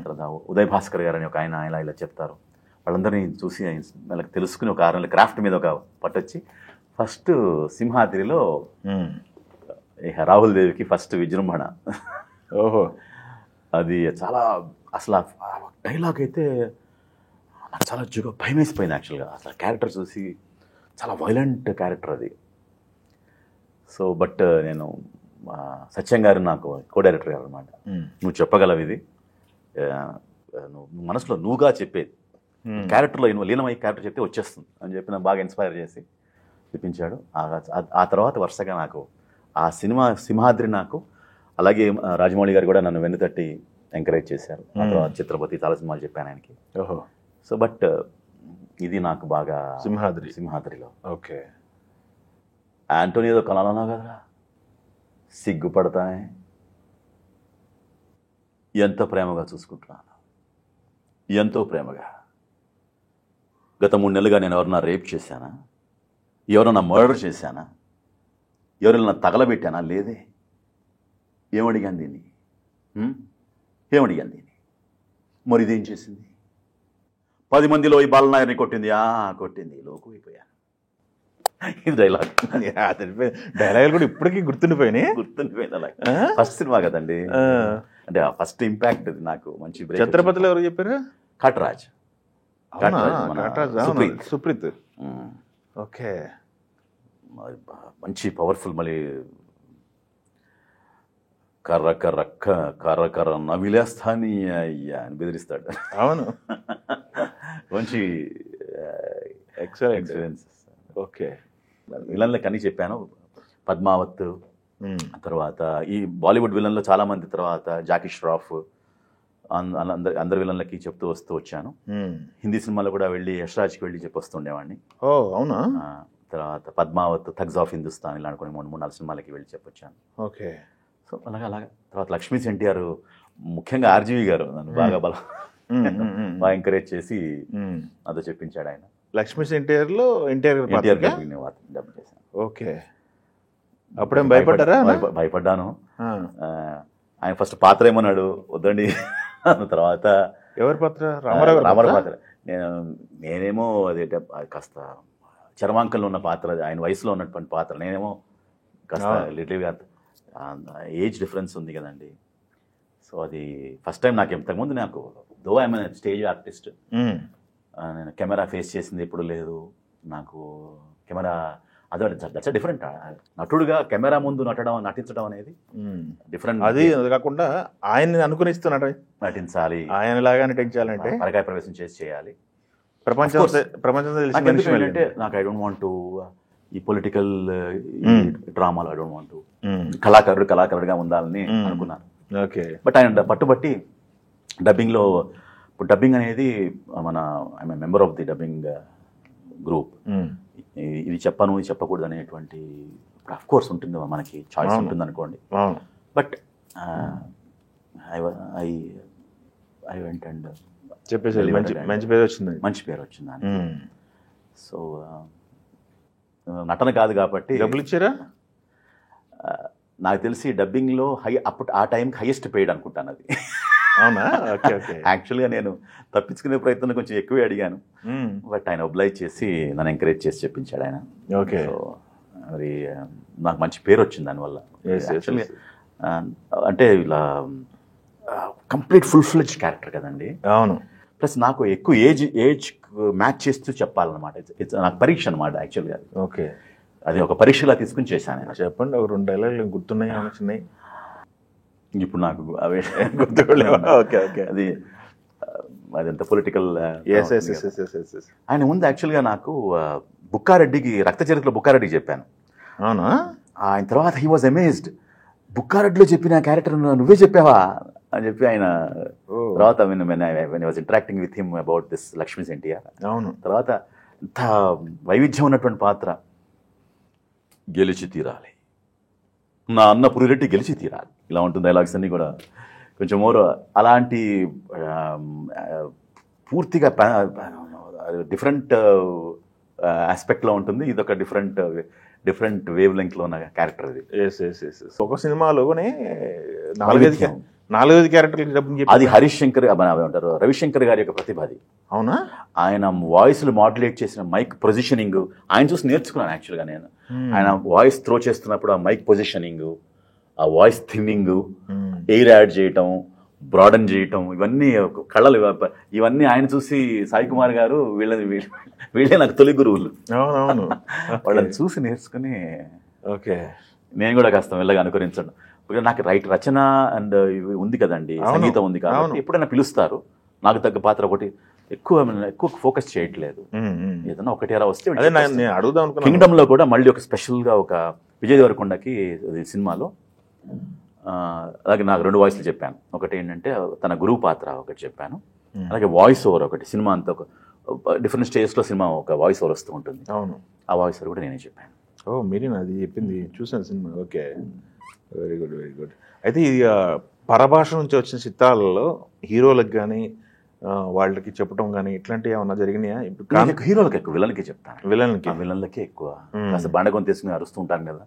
తర్వాత ఉదయ్ భాస్కర్ గారు అని ఒక ఆయన ఇలా చెప్తారు. వాళ్ళందరినీ చూసి వాళ్ళకి తెలుసుకుని ఒక 6 నెలల క్రాఫ్ట్ మీద ఒక పట్టొచ్చి ఫస్ట్ సింహాద్రిలో రాహుల్ దేవికి ఫస్ట్ విజృంభణ. ఓహో, అది చాలా అసలు డైలాగ్ అయితే నాకు చాలా భయం వేసిపోయింది యాక్చువల్గా. అసలు క్యారెక్టర్ చూసి చాలా వైలెంట్ క్యారెక్టర్ అది. సో బట్ నేను సత్యం గారు నాకు కో డైరెక్టర్ గారు అనమాట, నువ్వు చెప్పగలవు ఇది, నువ్వు మనసులో నువ్వుగా చెప్పేది, క్యారెక్టర్లో లీనమై క్యారెక్టర్ చెప్తే వచ్చేస్తుంది అని చెప్పి నాకు బాగా ఇన్స్పైర్ చేసి చెప్పించాడు. ఆ తర్వాత వరుసగా నాకు ఆ సినిమా సింహాద్రి నాకు, అలాగే రాజమౌళి గారు కూడా నన్ను వెన్నుతట్టి ఎంకరేజ్ చేశారు. ఆ తర్వాత చిత్రపతి చాలా సినిమాలు చెప్పాను ఆయనకి. ఓహో. సో బట్ ఇది నాకు బాగా సింహాద్రిలో ఓకే. యాంటోనియో కళలో కదా, సిగ్గుపడతానే ఎంతో ప్రేమగా చూసుకుంటున్నాను, ఎంతో ప్రేమగా. గత 3 నెలలుగా నేను ఎవరన్నా రేప్ చేశానా, ఎవరన్నా మర్డర్ చేశానా, ఎవరైనా తగలబెట్టానా? లేదే. ఏమడిగాను దీన్ని, మరి ఇదేం చేసింది? 10 మందిలో ఈ బాలనాయర్ని కొట్టింది, కొట్టింది, లోకు అయిపోయాను. ఇది డైలాగ్. డైలాగులు కూడా ఇప్పటికీ గుర్తుండిపోయినాయి. అలా ఫస్ట్ సినిమా కదండి, అంటే ఫస్ట్ ఇంపాక్ట్ నాకు మంచి. ఛత్రపతిలో ఎవరు చెప్పారు? కట్రాజ్. సుప్రీత్. ఓకే. మంచి పవర్ఫుల్. మళ్ళీ కర్ర నవిలేస్తాని అయ్యా అని బెదిరిస్తాడు. అవును, మంచి ఎక్స్పీరియన్స్. ఓకే. విలన్లకు అన్నీ చెప్పాను. పద్మావత్, తర్వాత ఈ బాలీవుడ్ విలన్లో చాలామంది, తర్వాత జాకీ ష్రాఫ్, అందరి విలన్లకి చెప్తూ వచ్చాను. హిందీ సినిమాలో కూడా వెళ్ళి యశ్రాజ్కి వెళ్ళి చెప్పొస్తుండేవాడిని. ఓ అవునా. తర్వాత పద్మావత్, థగ్స్ ఆఫ్ హిందుస్థాన్ ఇలా అనుకుని 3-4 సినిమాలకి వెళ్ళి చెప్పొచ్చాను. ఓకే. సో అలాగా తర్వాత లక్ష్మీ ఎన్టీఆర్, ముఖ్యంగా ఆర్జీవి గారు నన్ను బాగా బాగా ఎంకరేజ్ చేసి అదో చెప్పించాడు ఆయన. లక్ష్మీ ఎన్టీఆర్లో ఎన్టీఆర్ డబ్బు చేశాను. ఓకే. అప్పుడేం భయపడ్డారా? భయపడ్డాను. ఆయన ఫస్ట్ పాత్ర ఏమన్నాడు, వద్దండి. తర్వాత ఎవరి పాత్ర? రామారావు పాత్ర. నేనేమో అదే కాస్త చర్మాంకంలో ఉన్న పాత్ర, ఆయన వయసులో ఉన్నటువంటి పాత్ర. నేనేమో కాస్త లిటిల్గా ఏజ్ డిఫరెన్స్ ఉంది కదండి. సో అది ఫస్ట్ టైం నాకు. ఇంతకుముందు నాకు దో ఐఎమ్ స్టేజ్ ఆర్టిస్ట్, నేను కెమెరా ఫేస్ చేసింది ఎప్పుడు లేదు. నాకు కెమెరా అదే దట్స్ డిఫరెంట్. నటుడుగా కెమెరా ముందు నటించడం అనేది డిఫరెంట్. అది కాకుండా ఆయన్ని అనుకునిస్తున్నాడు, నటించాలి, ఆయనలాగా నటించాలంటే పరకాయ ప్రవేశం చేయాలి. ప్రపంచం అంటే నాకు ఐ డోంట్ వాంట్ టు ఈ పొలిటికల్ డ్రామాలు, ఐ డోంట్ వాంట్ టు కళాకారుడుగా ఉండాలని అనుకున్నాను. ఓకే. బట్ ఆయన పట్టుబట్టి డబ్బింగ్లో, ఇప్పుడు డబ్బింగ్ అనేది I'm member of the dubbing group. ఇది చెప్పను, ఇది చెప్పకూడదు అనేటువంటి అఫ్ కోర్స్ ఉంటుంది, మనకి చాయిస్ ఉంటుంది అనుకోండి. బట్ ఐ వెంట్ అండ్ చెప్పేసి మంచి పేరు వచ్చింది. మంచి పేరు వచ్చింది. సో నటన కాదు కాబట్టి. డబ్బులు ఇచ్చారా? నాకు తెలిసి డబ్బింగ్లో ఆ టైంకి హైయెస్ట్ పెయిడ్ అనుకుంటాను అది. అవునా? ఓకే. ఓకే. యాక్చువల్గా నేను తప్పించుకునే ప్రయత్నం కొంచెం ఎక్కువే అడిగాను. బట్ ఆయన ఒబ్లైజ్ చేసి నన్ను ఎంకరేజ్ చేసి చెప్పించాడు ఆయన. ఓకే. సో మరి నాకు మంచి పేరు వచ్చింది దానివల్ల. యాక్చువల్గా అంటే ఇలా కంప్లీట్ ఫుల్ ఫ్లెడ్జ్ క్యారెక్టర్ కదండి. అవును. ప్లస్ నాకు ఎక్కువ ఏజ్ మ్యాచ్ చేస్తూ చెప్పాలన్నమాట. నాకు పరీక్ష అనమాట యాక్చువల్గా. ఓకే. అది ఒక పరీక్షలా తీసుకుని చేశాను. చెప్పండి, ఒక 2 డైలాగులు గుర్తున్నాయి, వచ్చినాయి ఇప్పుడు నాకు అవే గుర్తుకోలేవు. ఓకే. ఓకే. అదంతా పొలిటికల్. ఆయన ముందు యాక్చువల్గా నాకు బుక్కారెడ్డికి, రక్త చరిత్రలో బుక్కారెడ్డికి చెప్పాను. అవునా? ఆయన తర్వాత హీ వాజ్ అమేజ్డ్. బుక్కారెడ్డిలో చెప్పిన క్యారెక్టర్ నువ్వే చెప్పావా అని చెప్పి ఆయన తర్వాత was interacting with him about this Lakshmi NTR. అవును. తర్వాత ఇంత వైవిధ్యం ఉన్నటువంటి పాత్ర, గెలిచి తీరాలి, నా అన్న పురిరెడ్డి గెలిచి తీరాలి, ఇలా ఉంటుంది డైలాగ్స్ అన్నీ కూడా. కొంచెం మోర్ అలాంటి పూర్తిగా డిఫరెంట్ ఆస్పెక్ట్లో ఉంటుంది. ఇది ఒక డిఫరెంట్ వేవ్ లెంగ్త్లో ఉన్న క్యారెక్టర్ ఇది. ఒక సినిమాలోనే 4-5 క్యారెక్టర్లు. అది హరీష్ శంకర్ అంటారు, రవిశంకర్ గారి యొక్క ప్రతిభ అది. అవునా? ఆయన వాయిస్లు మాడ్యులేట్ చేసిన మైక్ పొజిషనింగ్ ఆయన చూసి నేర్చుకున్నాను యాక్చువల్గా నేను. ఆయన వాయిస్ త్రో చేస్తున్నప్పుడు ఆ మైక్ పొజిషనింగ్, ఆ వాయిస్ థిమ్మింగ్, ఎయిర్ యాడ్ చేయటం, బ్రాడన్ చేయటం, ఇవన్నీ కళలు, ఇవన్నీ ఆయన చూసి సాయి కుమార్ గారు వీళ్ళే నాకు తొలి గురువులు. అవునవును. వాళ్ళని చూసి నేర్చుకుని ఓకే నేను కూడా కాస్త వెళ్ళగా అనుకరించండి. నాకు రచన అండ్ ఇవి ఉంది కదండి, సంగీతం ఉంది కాబట్టి ఎప్పుడైనా పిలుస్తారు. నాకు తగ్గ పాత్ర ఒకటి ఎక్కువ ఫోకస్ చేయట్లేదు. ఏదైనా ఒకటి అలా వస్తే అడుగుదాం. కింగ్డమ్ లో కూడా మళ్ళీ ఒక స్పెషల్ గా ఒక విజయ్ దేవరకొండకి సినిమాలో అలాగే నాకు 2 వాయిస్లు చెప్పాను. ఒకటి ఏంటంటే తన గురువు పాత్ర ఒకటి చెప్పాను, అలాగే వాయిస్ ఓవర్ ఒకటి. సినిమా అంతా ఒక డిఫరెంట్ స్టేజెస్ లో సినిమా ఒక వాయిస్ ఓవర్ వస్తూ ఉంటుంది. అవును. ఆ వాయిస్ ఓవర్ కూడా నేనే చెప్పాను. ఓ మీరేనా అది చెప్పింది? చూసాను cinema. Okay, very good, very good. అయితే ఇది పరభాష నుంచి వచ్చిన చిత్రాలలో హీరోలకు కానీ వాళ్ళకి చెప్పడం కానీ ఇట్లాంటివి ఏమన్నా జరిగినాయా? ఇప్పుడు హీరోలకు ఎక్కువ, విలన్కి చెప్తాను. విలన్లకే ఎక్కువ. కాస్త బండకొని తీసుకుని అరుస్తూ ఉంటాను కదా.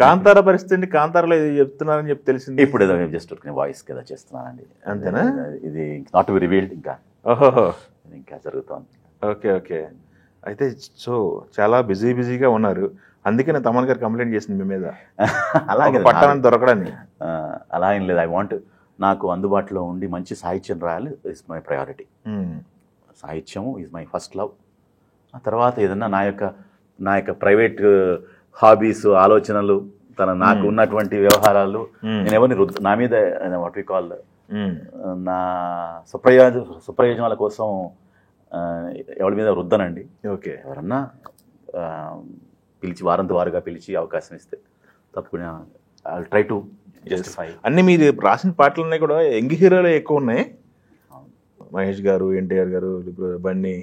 కాంతార పరిస్థితి, కాంతారలో ఇది చెప్తున్నారని చెప్పి తెలిసింది. ఇప్పుడు ఏదో జస్ట్ వాయిస్ కదా చేస్తున్నానండి. అంతేనా? ఇది నాట్ టు బి రివీల్డ్ ఇంకా. ఓహో, ఇంకా జరుగుతోంది. Okay okay. అయితే సో చాలా బిజీగా ఉన్నారు, అందుకే నేను తమన్ గారు కంప్లైంట్ చేసింది మీ మీద. అలాగే పట్టాలని దొరకడానికి. అలా ఏం లేదు. ఐ వాంట్, నాకు అందుబాటులో ఉండి మంచి సాహిత్యం రాయాలి ఇస్ మై ప్రయారిటీ. సాహిత్యం ఈజ్ మై ఫస్ట్ లవ్. ఆ తర్వాత ఏదన్నా నా యొక్క ప్రైవేట్ హాబీస్, ఆలోచనలు, నాకు ఉన్నటువంటి వ్యవహారాలు, నేను ఎవరిని నా మీద వాట్ వి కాల్ నా సుప్రయోజనాల కోసం ఎవరి మీద రుద్దనండి. ఓకే, ఎవరన్నా పిలిచి వారంగా పిలిచి అవకాశం ఇస్తే తప్పకుండా I will try to justify. అన్ని మీరు రాసిన పాటలు ఉన్నాయి కూడా యంగ్ హీరోలే ఎక్కువ ఉన్నాయి. మహేష్ గారు, ఎన్టీఆర్ గారు, బన్నీ,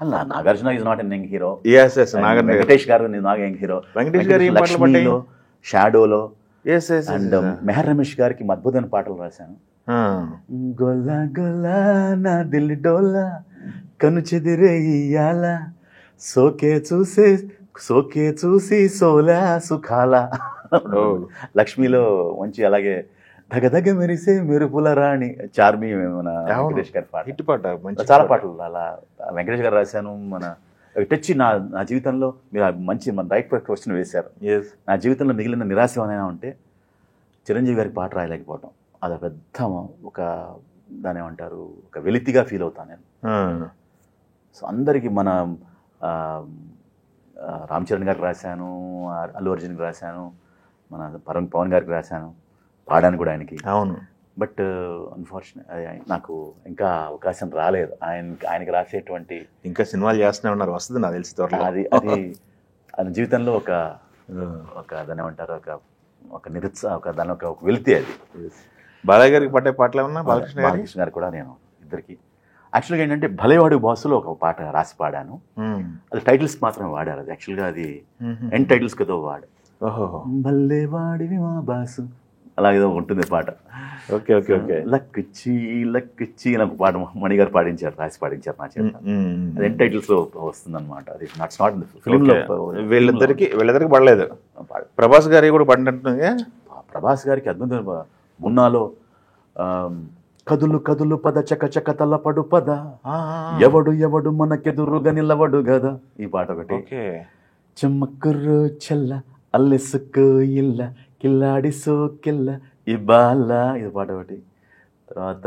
అలా Nagarjuna is not an young hero. yes Nagarjuna Venkatesh గారు నాగా యంగ్ హీరో. వెంకటేష్ గారు ఏం పాటలు పడ్డాయి? లక్ష్మిలో, షాడోలో, yes అండ్ మెహర్ రమేష్ గారికి అద్భుతమైన పాటలు రాశాను. గొల్ల గొల్ల నా దిల్ డోలా కను చెదిరే ఇయ్యాల సోకే చూసి సోలా సుఖాల. లక్ష్మిలో మంచి, అలాగే దగదగ మెరిసే మెరుపుల రాణి చార్మి మన వెంకటేష్ గారి పాట, హిట్ పాట, చాలా పాటలు అలా వెంకటేష్ గారు రాశాను. మన టచ్ నా జీవితంలో మీరు మంచి మన రైట్ క్వశ్చన్ వేశారు. నా జీవితంలో మిగిలిన నిరాశ ఏమైనా ఉంటే చిరంజీవి గారికి పాట రాయలేకపోవటం, అది పెద్ద ఒక దాని ఏమంటారు, ఒక వెలితిగా ఫీల్ అవుతాను నేను. సో అందరికీ మన రామ్ చరణ్ గారికి రాశాను, అల్లు అర్జున్కి రాశాను, మన పవన్ గారికి రాశాను, పాడాను కూడా ఆయనకి. అవును. బట్ అన్ఫార్చునేట్ నాకు ఇంకా అవకాశం రాలేదు ఆయనకి రాసేటువంటి. ఇంకా సినిమాలు చేస్తూనే ఉన్నారు, వస్తుంది నాకు తెలిసి త్వరలో. అది ఆయన జీవితంలో ఒక దాని ఏమంటారు, ఒక దాని ఒక వెలితి అది. బాలయ్య గారికి పట్టే పాటలు ఏమన్నా? బాలకృష్ణ గారు కూడా నేను ఇద్దరికి. యాక్చువల్గా ఏంటంటే భలేవాడి బాసులో ఒక పాట రాసి పాడాను, అది టైటిల్స్ మాత్రమే వాడారు. అది యాక్చువల్గా అది ఎండ్ టైటిల్స్ కదా వాడు. భలేవాడివి మా బాసు అలాగేదో ఉంటుంది పాట. Okay okay okay. లక్కిచ్చి నాకు పాట మణిగారు పాడించారు, రాసి పాడించారు నా చేత. అది ఎండ్ టైటిల్స్ లో వస్తుంది అనమాట. అది నాట్ ఫిల్మ్ లో. వీళ్ళిద్దరికి పడలేదు. ప్రభాస్ గారి కూడా పడినట్టుంది. ప్రభాస్ గారికి అద్భుతమైన మున్నాలో కదులు కదులు పద చక చక తలపడు పద ఎవడు మనకెదురుగా నిలవడు గదా, ఈ పాట ఒకటి. చెమ్మకుర్రు చెల్ల అల్లెసుకు ఇల్ల కిల్లాడి సోకెల్ల ఈ బాల, ఇది పాట ఒకటి. తర్వాత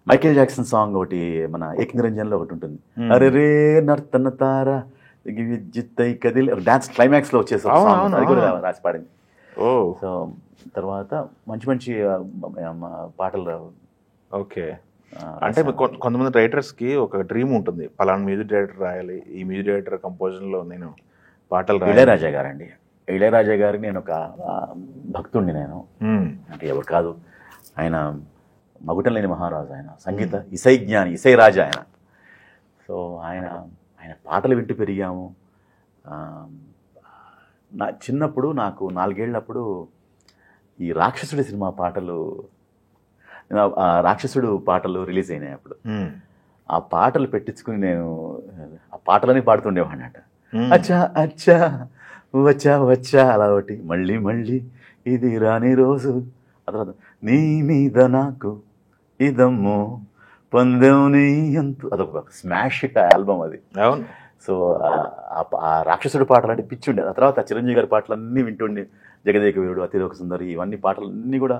మైకేల్ జాక్సన్ సాంగ్ ఒకటి మన ఏక్ నిరంజన్లో ఒకటి ఉంటుంది, అరే రే నర్తన తార విద్యుత్తై కదిలి, డాన్స్ క్లైమాక్స్ లో వచ్చేసి అది కూడా రాసి పాడింది. సో తర్వాత మంచి పాటలు. ఓకే. అంటే కొంతమంది రైటర్స్కి ఒక డ్రీమ్ ఉంటుంది, పలానా మ్యూజిక్ డైరెక్టర్ రాయాలి, ఈ మ్యూజిక్ డైరెక్టర్ కంపోజిషన్లో నేను పాటలు రాయాలి. ఇళయరాజా గారండి, ఇళయరాజా గారికి నేను ఒక భక్తుడిని నేను. అంటే ఎవరు కాదు, ఆయన మగుటం లేని మహారాజు, ఆయన సంగీత ఇసై జ్ఞాని, ఇసై రాజా ఆయన. సో ఆయన పాటలు వింటూ పెరిగాము. నా చిన్నప్పుడు నాకు 4 ఏళ్ళప్పుడు ఈ రాక్షసుడి సినిమా పాటలు, రాక్షసుడు పాటలు రిలీజ్ అయినాయి అప్పుడు. ఆ పాటలు పెట్టించుకుని నేను ఆ పాటలని పాడుతుండేవాడిని అంట. అచ్చా అచ్చా వచ్చా అలా ఒకటి, మళ్ళీ ఇది రాని రోజు, ఆ తర్వాత నీ మీద నాకు ఇదమ్మో పొందెం నీ అంతు, అదొక స్మాష్ ఆల్బమ్ అది. అవును. సో ఆ రాక్షసుడు పాటలు అంటే పిచ్చి ఉండేది. ఆ తర్వాత చిరంజీవి గారి పాటలన్నీ వింటుండే, జగదేక వీరుడు, అతిలోక సుందరి, ఇవన్నీ పాటలన్నీ కూడా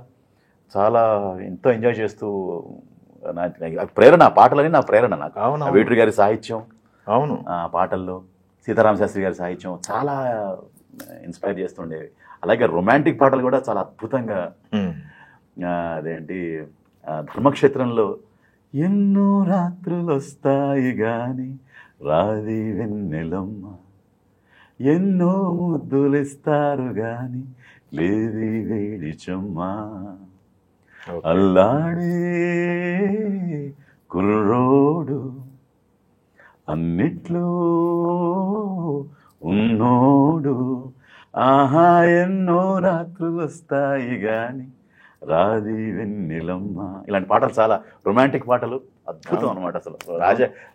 చాలా ఎంతో ఎంజాయ్ చేస్తూ ప్రేరణ, ఆ పాటలని నా ప్రేరణ నాకు. వేటూరి గారి సాహిత్యం, అవును, ఆ పాటల్లో సీతారామ శాస్త్రి గారి సాహిత్యం చాలా ఇన్స్పైర్ చేస్తుండేవి. అలాగే రొమాంటిక్ పాటలు కూడా చాలా అద్భుతంగా. అదేంటి ధర్మక్షేత్రంలో ఎన్నో రాత్రులు వస్తాయి గాని రాది వెన్నెలమ్మ, ఎన్నో ముద్దులిస్తారు గాని లేది వేడి చెమ్మ, అల్లాడే కుర్రోడు అన్నిట్లో ఉన్నోడు, ఆహా ఎన్నో రాత్రులు వస్తాయి గాని రాది వెన్నెలమ్మ. ఇలాంటి పాటలు చాలా రొమాంటిక్ పాటలు, అద్భుతం అనమాట. అసలు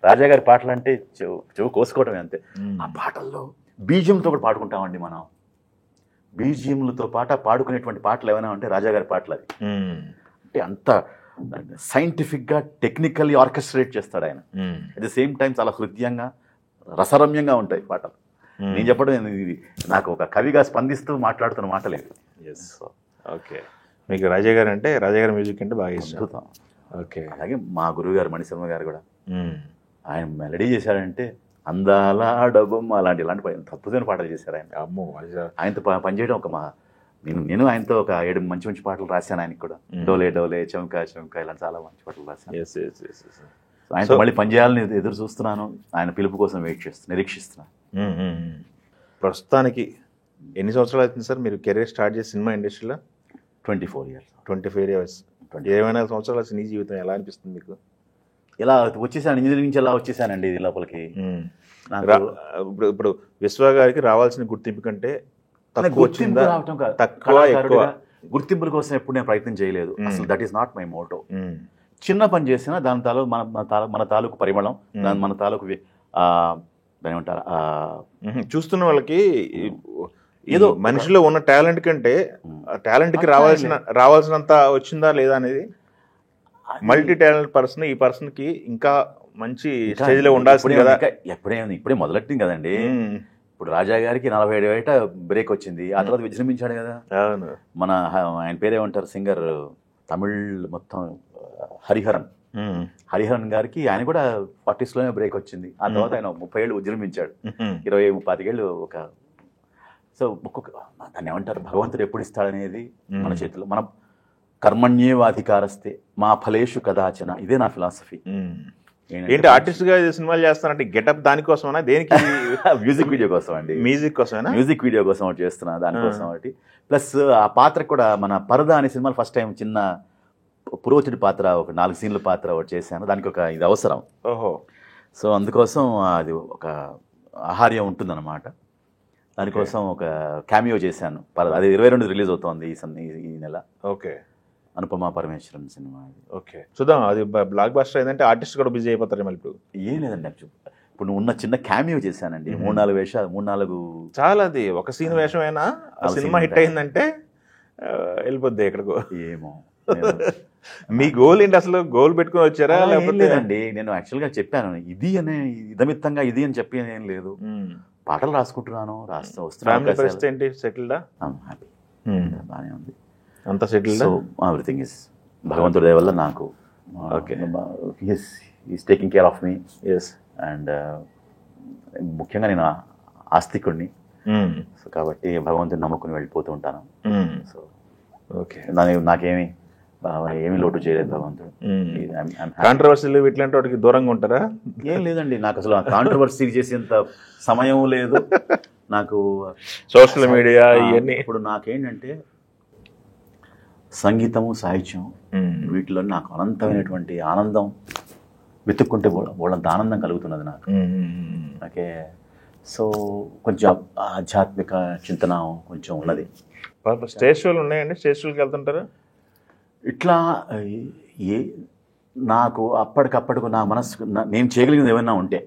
రాజా గారి పాటలు అంటే చెవు కోసుకోవటమే అంతే. ఆ పాటల్లో బీజియంతో కూడా పాడుకుంటామండి మనం. బీజియంలతో పాడుకునేటువంటి పాటలు ఏమైనా ఉంటే రాజా గారి పాటలు అవి. అంటే అంత సైంటిఫిక్గా టెక్నికల్లీ ఆర్కెస్ట్రేట్ చేస్తాడు ఆయన. అట్ ద సేమ్ టైం చాలా హృదయంగా రసరమ్యంగా ఉంటాయి పాటలు. నేను చెప్పడం ఇది నాకు ఒక కవిగా స్పందిస్తూ మాట్లాడుతున్న మాటలేదు. ఓకే. మీకు రాజా గారి మ్యూజిక్ అంటే బాగా ఇష్టం. ఓకే. అలాగే మా గురువు గారు మణిశర్మ గారు కూడా ఆయన మెలడీ చేశారంటే అందాల డబ్బమ్మ అలాంటి ఇలాంటి అద్భుతమైన పాటలు చేశారు ఆయన. అమ్మో, ఆయనతో పనిచేయడం ఒక నేను ఆయనతో ఒక 7 మంచి పాటలు రాశాను ఆయనకి కూడా. డోలే డోలే, చౌకా చౌకా, ఇలా చాలా మంచి పాటలు రాశాను. ఆయనతో మళ్ళీ పనిచేయాలని ఎదురు చూస్తున్నాను, ఆయన పిలుపు కోసం నిరీక్షిస్తున్నాను. ప్రస్తుతానికి ఎన్ని సంవత్సరాలు అవుతుంది సార్ మీరు కెరీర్ స్టార్ట్ చేసి సినిమా ఇండస్ట్రీలో? 24 years. 24 years. 20 సంవత్సరాల సినీ జీవితం ఎలా అనిపిస్తుంది మీకు? ఇలా వచ్చేసాను, ఇంజనీరింగ్ నుంచి ఇలా వచ్చేసానండి ఇది లోపలికి. ఇప్పుడు విశ్వ గారికి రావాల్సిన గుర్తింపు కంటే గుర్తింపు రావటం కాదు, గుర్తింపుల కోసం ఎప్పుడు నేను ప్రయత్నం చేయలేదు అసలు. That is not my Moto. చిన్న పని చేసినా దాని తాలూకు మన తాలూకు పరిమళం, మన తాలూకు ఏమంటారు, చూస్తున్న వాళ్ళకి ఏదో మనిషిలో ఉన్న టాలెంట్ కంటే టాలెంట్ కి రావాల్సినంత వచ్చిందా లేదా అనేది, మల్టీ టాలెంట్ పర్సన్ ఈ పర్సన్ కి ఇంకా మంచి స్టేజ్ లో ఉండాల్సింది కదా. ఇప్పుడే మొదలెట్టింది కదండి. ఇప్పుడు రాజా గారికి 47 ఏట బ్రేక్ వచ్చింది, ఆ తర్వాత విజృంభించాడు కదా. మన ఆయన పేరేమంటారు సింగర్, తమిళ్ మొత్తం హరిహరన్ గారికి ఆయన కూడా 40s లోనే బ్రేక్ వచ్చింది. ఆ తర్వాత ఆయన 30 ఏళ్ళు విజృంభించాడు, 20-25 ఏళ్ళు ఒక. సో ఒక్కొక్క దాన్ని ఏమంటారు, భగవంతుడు ఎప్పుడు ఇస్తాడనేది మన చేతిలో. మన కర్మణ్యేవాధికారస్తే మా ఫలేషు కదాచన, ఇదే నా ఫిలాసఫీ. ఏంటి ఆర్టిస్ట్ గా సినిమాలు చేస్తానంటే గెటప్ దానికోసమేనా, దేనికి? మ్యూజిక్ వీడియో కోసం అండి. మ్యూజిక్ కోసమేనా? మ్యూజిక్ వీడియో కోసం ఒకటి చేస్తున్నా, దానికోసం ఒకటి. ప్లస్ ఆ పాత్ర కూడా మన పరదా అనే సినిమాలు ఫస్ట్ టైం చిన్న పురోహితుడి పాత్ర, ఒక 4 సీన్ల పాత్ర ఒకటి చేశాను. దానికి ఒక ఇది అవసరం. ఓహో. సో అందుకోసం అది ఒక ఆహార్యం ఉంటుందన్నమాట. దానికోసం ఒక క్యామియో చేశాను. అది 22 రిలీజ్ అవుతోంది ఈ నెల. Okay. Anupama Parameswaran cinema. Okay, చూద్దాం. అది బ్లాక్ బస్టర్ ఏంటంటే ఆర్టిస్ట్ కూడా బిజీ అయిపోతారు మళ్ళీ. ఇప్పుడు ఏం లేదండి, ఇప్పుడు నువ్వు ఉన్న చిన్న క్యామియో చేశానండి. 3-4 వేషాలు, 3-4 చాలా. అది ఒక సీన్ వేషం అయినా సినిమా హిట్ అయిందంటే వెళ్ళిపోద్ది ఎక్కడికో. ఏమో మీ గోల్ ఏంటి అసలు? గోల్ పెట్టుకుని వచ్చారా? లేదండి, నేను యాక్చువల్గా చెప్పాను ఇది అనే ఇదమిత్తంగా ఇది అని చెప్పి ఏం లేదు. పాటలు రాసుకుంటున్నాను, రాస్తూ వస్తున్నాను. ఏంటి సెటిల్డా? హ్యాపీ, బాగానే ఉంది, అంత సెటిల్. సో ఎవ్రీథింగ్ ఇస్ భగవంతుడి దయ వల్ల నాకు. Okay, is taking care of me. Yes. And ముఖ్యంగా నేను ఆస్తికుడిని, సో కాబట్టి భగవంతుని నమ్ముకుని వెళ్ళిపోతూ ఉంటాను. సో ఓకే, నాకేమి ఏమీ లోటు చేయలేదు భగవంతుడు. కాంట్రవర్సీలు ఇట్లాంటి వాటికి దూరంగా ఉంటారా? ఏం లేదండి, నాకు అసలు కాంట్రవర్సీ చేసేంత సమయం లేదు నాకు. సోషల్ మీడియా ఇవన్నీ. ఇప్పుడు నాకేంటంటే సంగీతము, సాహిత్యం, వీటిలో నాకు అనంతమైనటువంటి ఆనందం, వెతుక్కుంటే వాళ్ళంత ఆనందం కలుగుతున్నది నాకు. ఓకే, సో కొంచెం ఆధ్యాత్మిక చింతన కొంచెం ఉన్నది. స్టేజ్ షోలు ఉన్నాయండి? స్టేజ్ షోకి వెళ్తుంటారా? ఇట్లా నాకు అప్పటికప్పటికి నా మనసు, నేను చేయగలిగింది ఏమైనా ఉంటే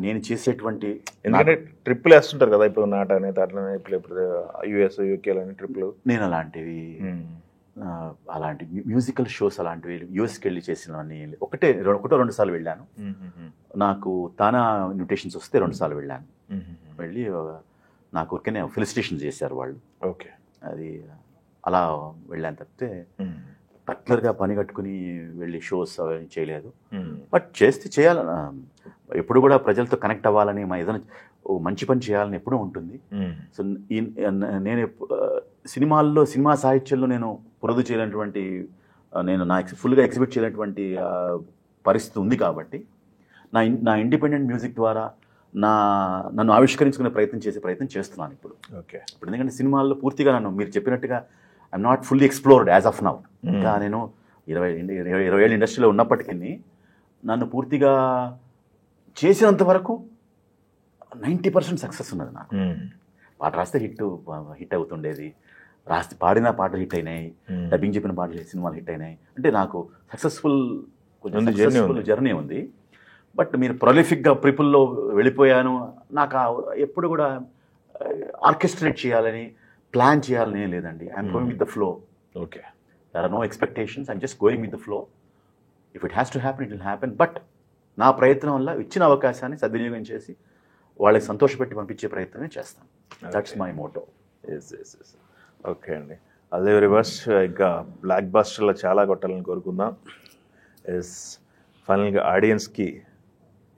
నేను చేసేటువంటి, ఎందుకంటే ట్రిప్పులు వేస్తుంటారు కదా ఇప్పుడు, నాట అనేది అట్లనే ఇప్పుడు యుఎస్ యూకేలని ట్రిప్పులు. నేను అలాంటి మ్యూజికల్ షోస్ అలాంటివి యూఎస్కి వెళ్ళి చేసినవన్నీ ఒకటో 2 సార్లు వెళ్ళాను. నాకు తానా ఇన్విటేషన్స్ వస్తే 2 సార్లు వెళ్ళాను. వెళ్ళి నాకు ఊరికనే ఫెలిసిటేషన్ చేశారు వాళ్ళు. ఓకే, అది అలా వెళ్ళాను తప్పితే పర్టికులర్గా పని కట్టుకుని వెళ్ళి షోస్ అవన్నీ చేయలేదు. బట్ చేయాలి, ఎప్పుడు కూడా ప్రజలతో కనెక్ట్ అవ్వాలని, మా ఏదైనా మంచి పని చేయాలని ఎప్పుడూ ఉంటుంది. సో నేను సినిమాల్లో, సినిమా సాహిత్యంలో నేను పురదు చేయలేనటువంటి, నేను ఫుల్గా ఎగ్జిబిట్ చేయలేనటువంటి పరిస్థితి ఉంది. కాబట్టి నా ఇండిపెండెంట్ మ్యూజిక్ ద్వారా నన్ను ఆవిష్కరించుకునే ప్రయత్నం చేస్తున్నాను ఇప్పుడు. ఓకే, ఇప్పుడు ఎందుకంటే సినిమాల్లో పూర్తిగా మీరు చెప్పినట్టుగా I'm not fully explored as of now. ఇంకా నేను 20 ఏళ్ళ ఇండస్ట్రీలో ఉన్నప్పటికీ నన్ను పూర్తిగా చేసినంత వరకు 90% సక్సెస్ ఉన్నది నాకు. పాట రాస్తే హిట్ అవుతుండేది, పాడిన పాటలు హిట్ అయినాయి, డబ్బింగ్ చెప్పిన పాటలు సినిమాలు హిట్ అయినాయి. అంటే నాకు సక్సెస్ఫుల్ జర్నీ ఉంది. బట్ మీరు ప్రొలిఫిక్గా పీపుల్లో వెళ్ళిపోయాను, నాకు ఎప్పుడు కూడా ఆర్కెస్ట్రేట్ చేయాలని, ప్లాన్ చేయాలని లేదండి. I'm going with the flow. Okay, there are no expectations, I'm just going with the flow. If it has to happen, it will happen. But నా ప్రయత్నం వల్ల ఇచ్చిన అవకాశాన్ని సద్వినియోగం చేసి వాళ్ళకి సంతోషపెట్టి పంపించే ప్రయత్నమే చేస్తాను. That's my Moto. ఓకే అండి, అదే రివర్స్. ఇంకా బ్లాక్ బస్టర్లో చాలా కొట్టాలని కోరుకుందాం. ఫైనల్గా ఆడియన్స్కి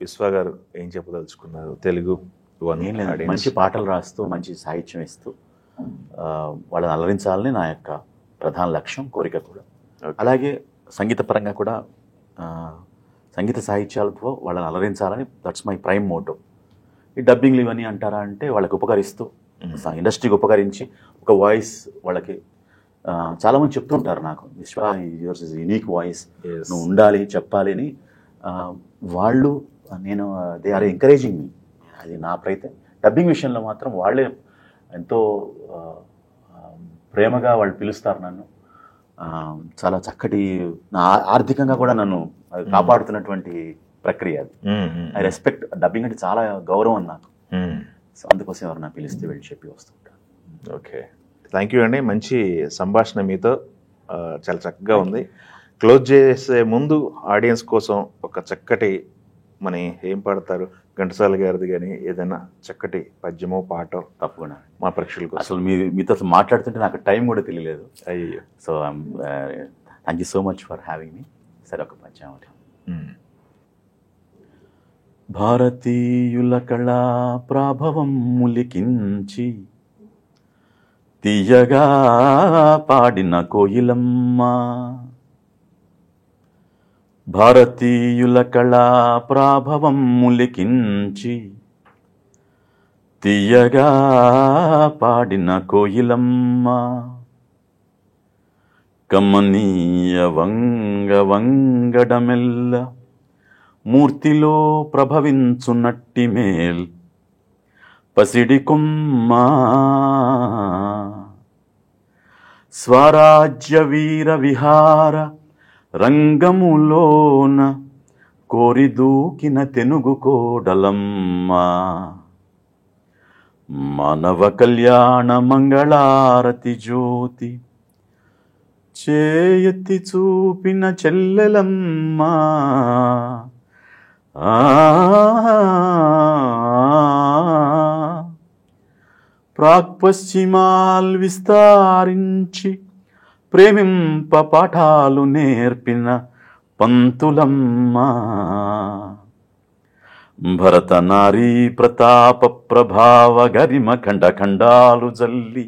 విశ్వ గారు ఏం చెప్పదలుచుకున్నారు? తెలుగు మంచి పాటలు రాస్తూ, మంచి సాహిత్యం ఇస్తూ వాళ్ళని అలరించాలని నా యొక్క ప్రధాన లక్ష్యం, కోరిక కూడా. అలాగే సంగీత పరంగా కూడా సంగీత సాహిత్యాలతో వాళ్ళని అలరించాలని, దట్స్ మై ప్రైమ్ మోటో. ఈ డబ్బింగ్లు ఇవన్నీ అంటారా అంటే వాళ్ళకి ఉపకరిస్తూ, ఇండస్ట్రీకి ఉపకరించి ఒక వాయిస్ వాళ్ళకి, చాలామంది చెప్తుంటారు నాకు, విశ్వ యువర్స్ ఇస్ యూనిక్ వాయిస్, నువ్వు ఉండాలి, చెప్పాలి అని వాళ్ళు నేను దే ఆర్ ఎంకరేజింగ్ మీ. అది నా ప్రయత్నం. డబ్బింగ్ విషయంలో మాత్రం వాళ్ళే ఎంతో ప్రేమగా వాళ్ళు పిలుస్తారు నన్ను. చాలా చక్కటి ఆర్థికంగా కూడా నన్ను కాపాడుతున్నటువంటి ప్రక్రియ అది. I respect. డబ్బింగ్ అంటే చాలా గౌరవం నాకు. సో అందుకోసం ఎవరు నా పిలిస్తే వెళ్ళి చెప్పి వస్తుంటాను. ఓకే, థ్యాంక్ యూ అండి. మంచి సంభాషణ మీతో, చాలా చక్కగా ఉంది. క్లోజ్ చేసే ముందు ఆడియన్స్ కోసం ఒక చక్కటి మన ఏం పాడతారు, ఘంటసాల గారిది కానీ ఏదైనా చక్కటి పద్యమో పాటో తప్పకుండా మా ప్రేక్షకులకు. అసలు మీతో మాట్లాడుతుంటే నాకు టైం కూడా తెలియలేదు. అయ్యో. So thank you so much for having me. సరే, ఒక పద్యం. భారతీయుల కళా ప్రాభవం ములికించి తీయగా పాడిన కోయిలమ్మ. భారతీయుల కళా ప్రాభవం ములికించి తీయగా పాడిన కోయిలమ్మ. కమనీయ వంగడమెల్ల మూర్తిలో ప్రభవించునట్టి మేల్ పసిడి కొమ్మ. స్వరాజ్య వీర విహార రంగములోన కోరిదూకిన తెనుగు కోడలమ్మ. మానవ కళ్యాణ మంగళారతి జ్యోతి చేయెత్తి చూపిన చెల్లెలమ్మ. ప్రాక్పశ్చిమాల్ విస్తారించి ప్రేమింప పాఠాలు నేర్పిన పంతులమ్మ. భరత నారీ ప్రతాప ప్రభావ గరిమ ఖండాలు జల్లి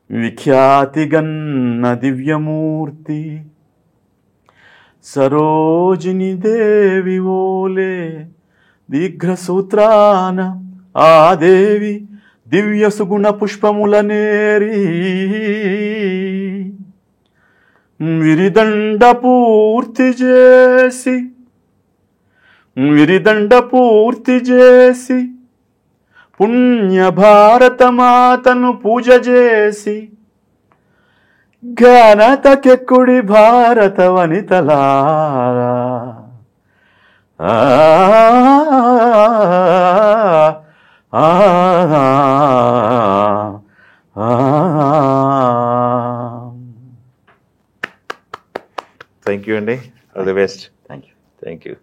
విఖ్యాతిగన్న దివ్యమూర్తి. సరోజిని దేవి ఓలే దీర్ఘసూత్రాన ఆ దేవి దివ్య సుగుణ పుష్పములనేరి విరిదండ పూర్తి చేసి పుణ్య భారత మాతను పూజ చేసి ఘనతకెక్కుడి భారత వనితలారా. థ్యాంక్ యూ అండి. All the best. Thank you. Thank you.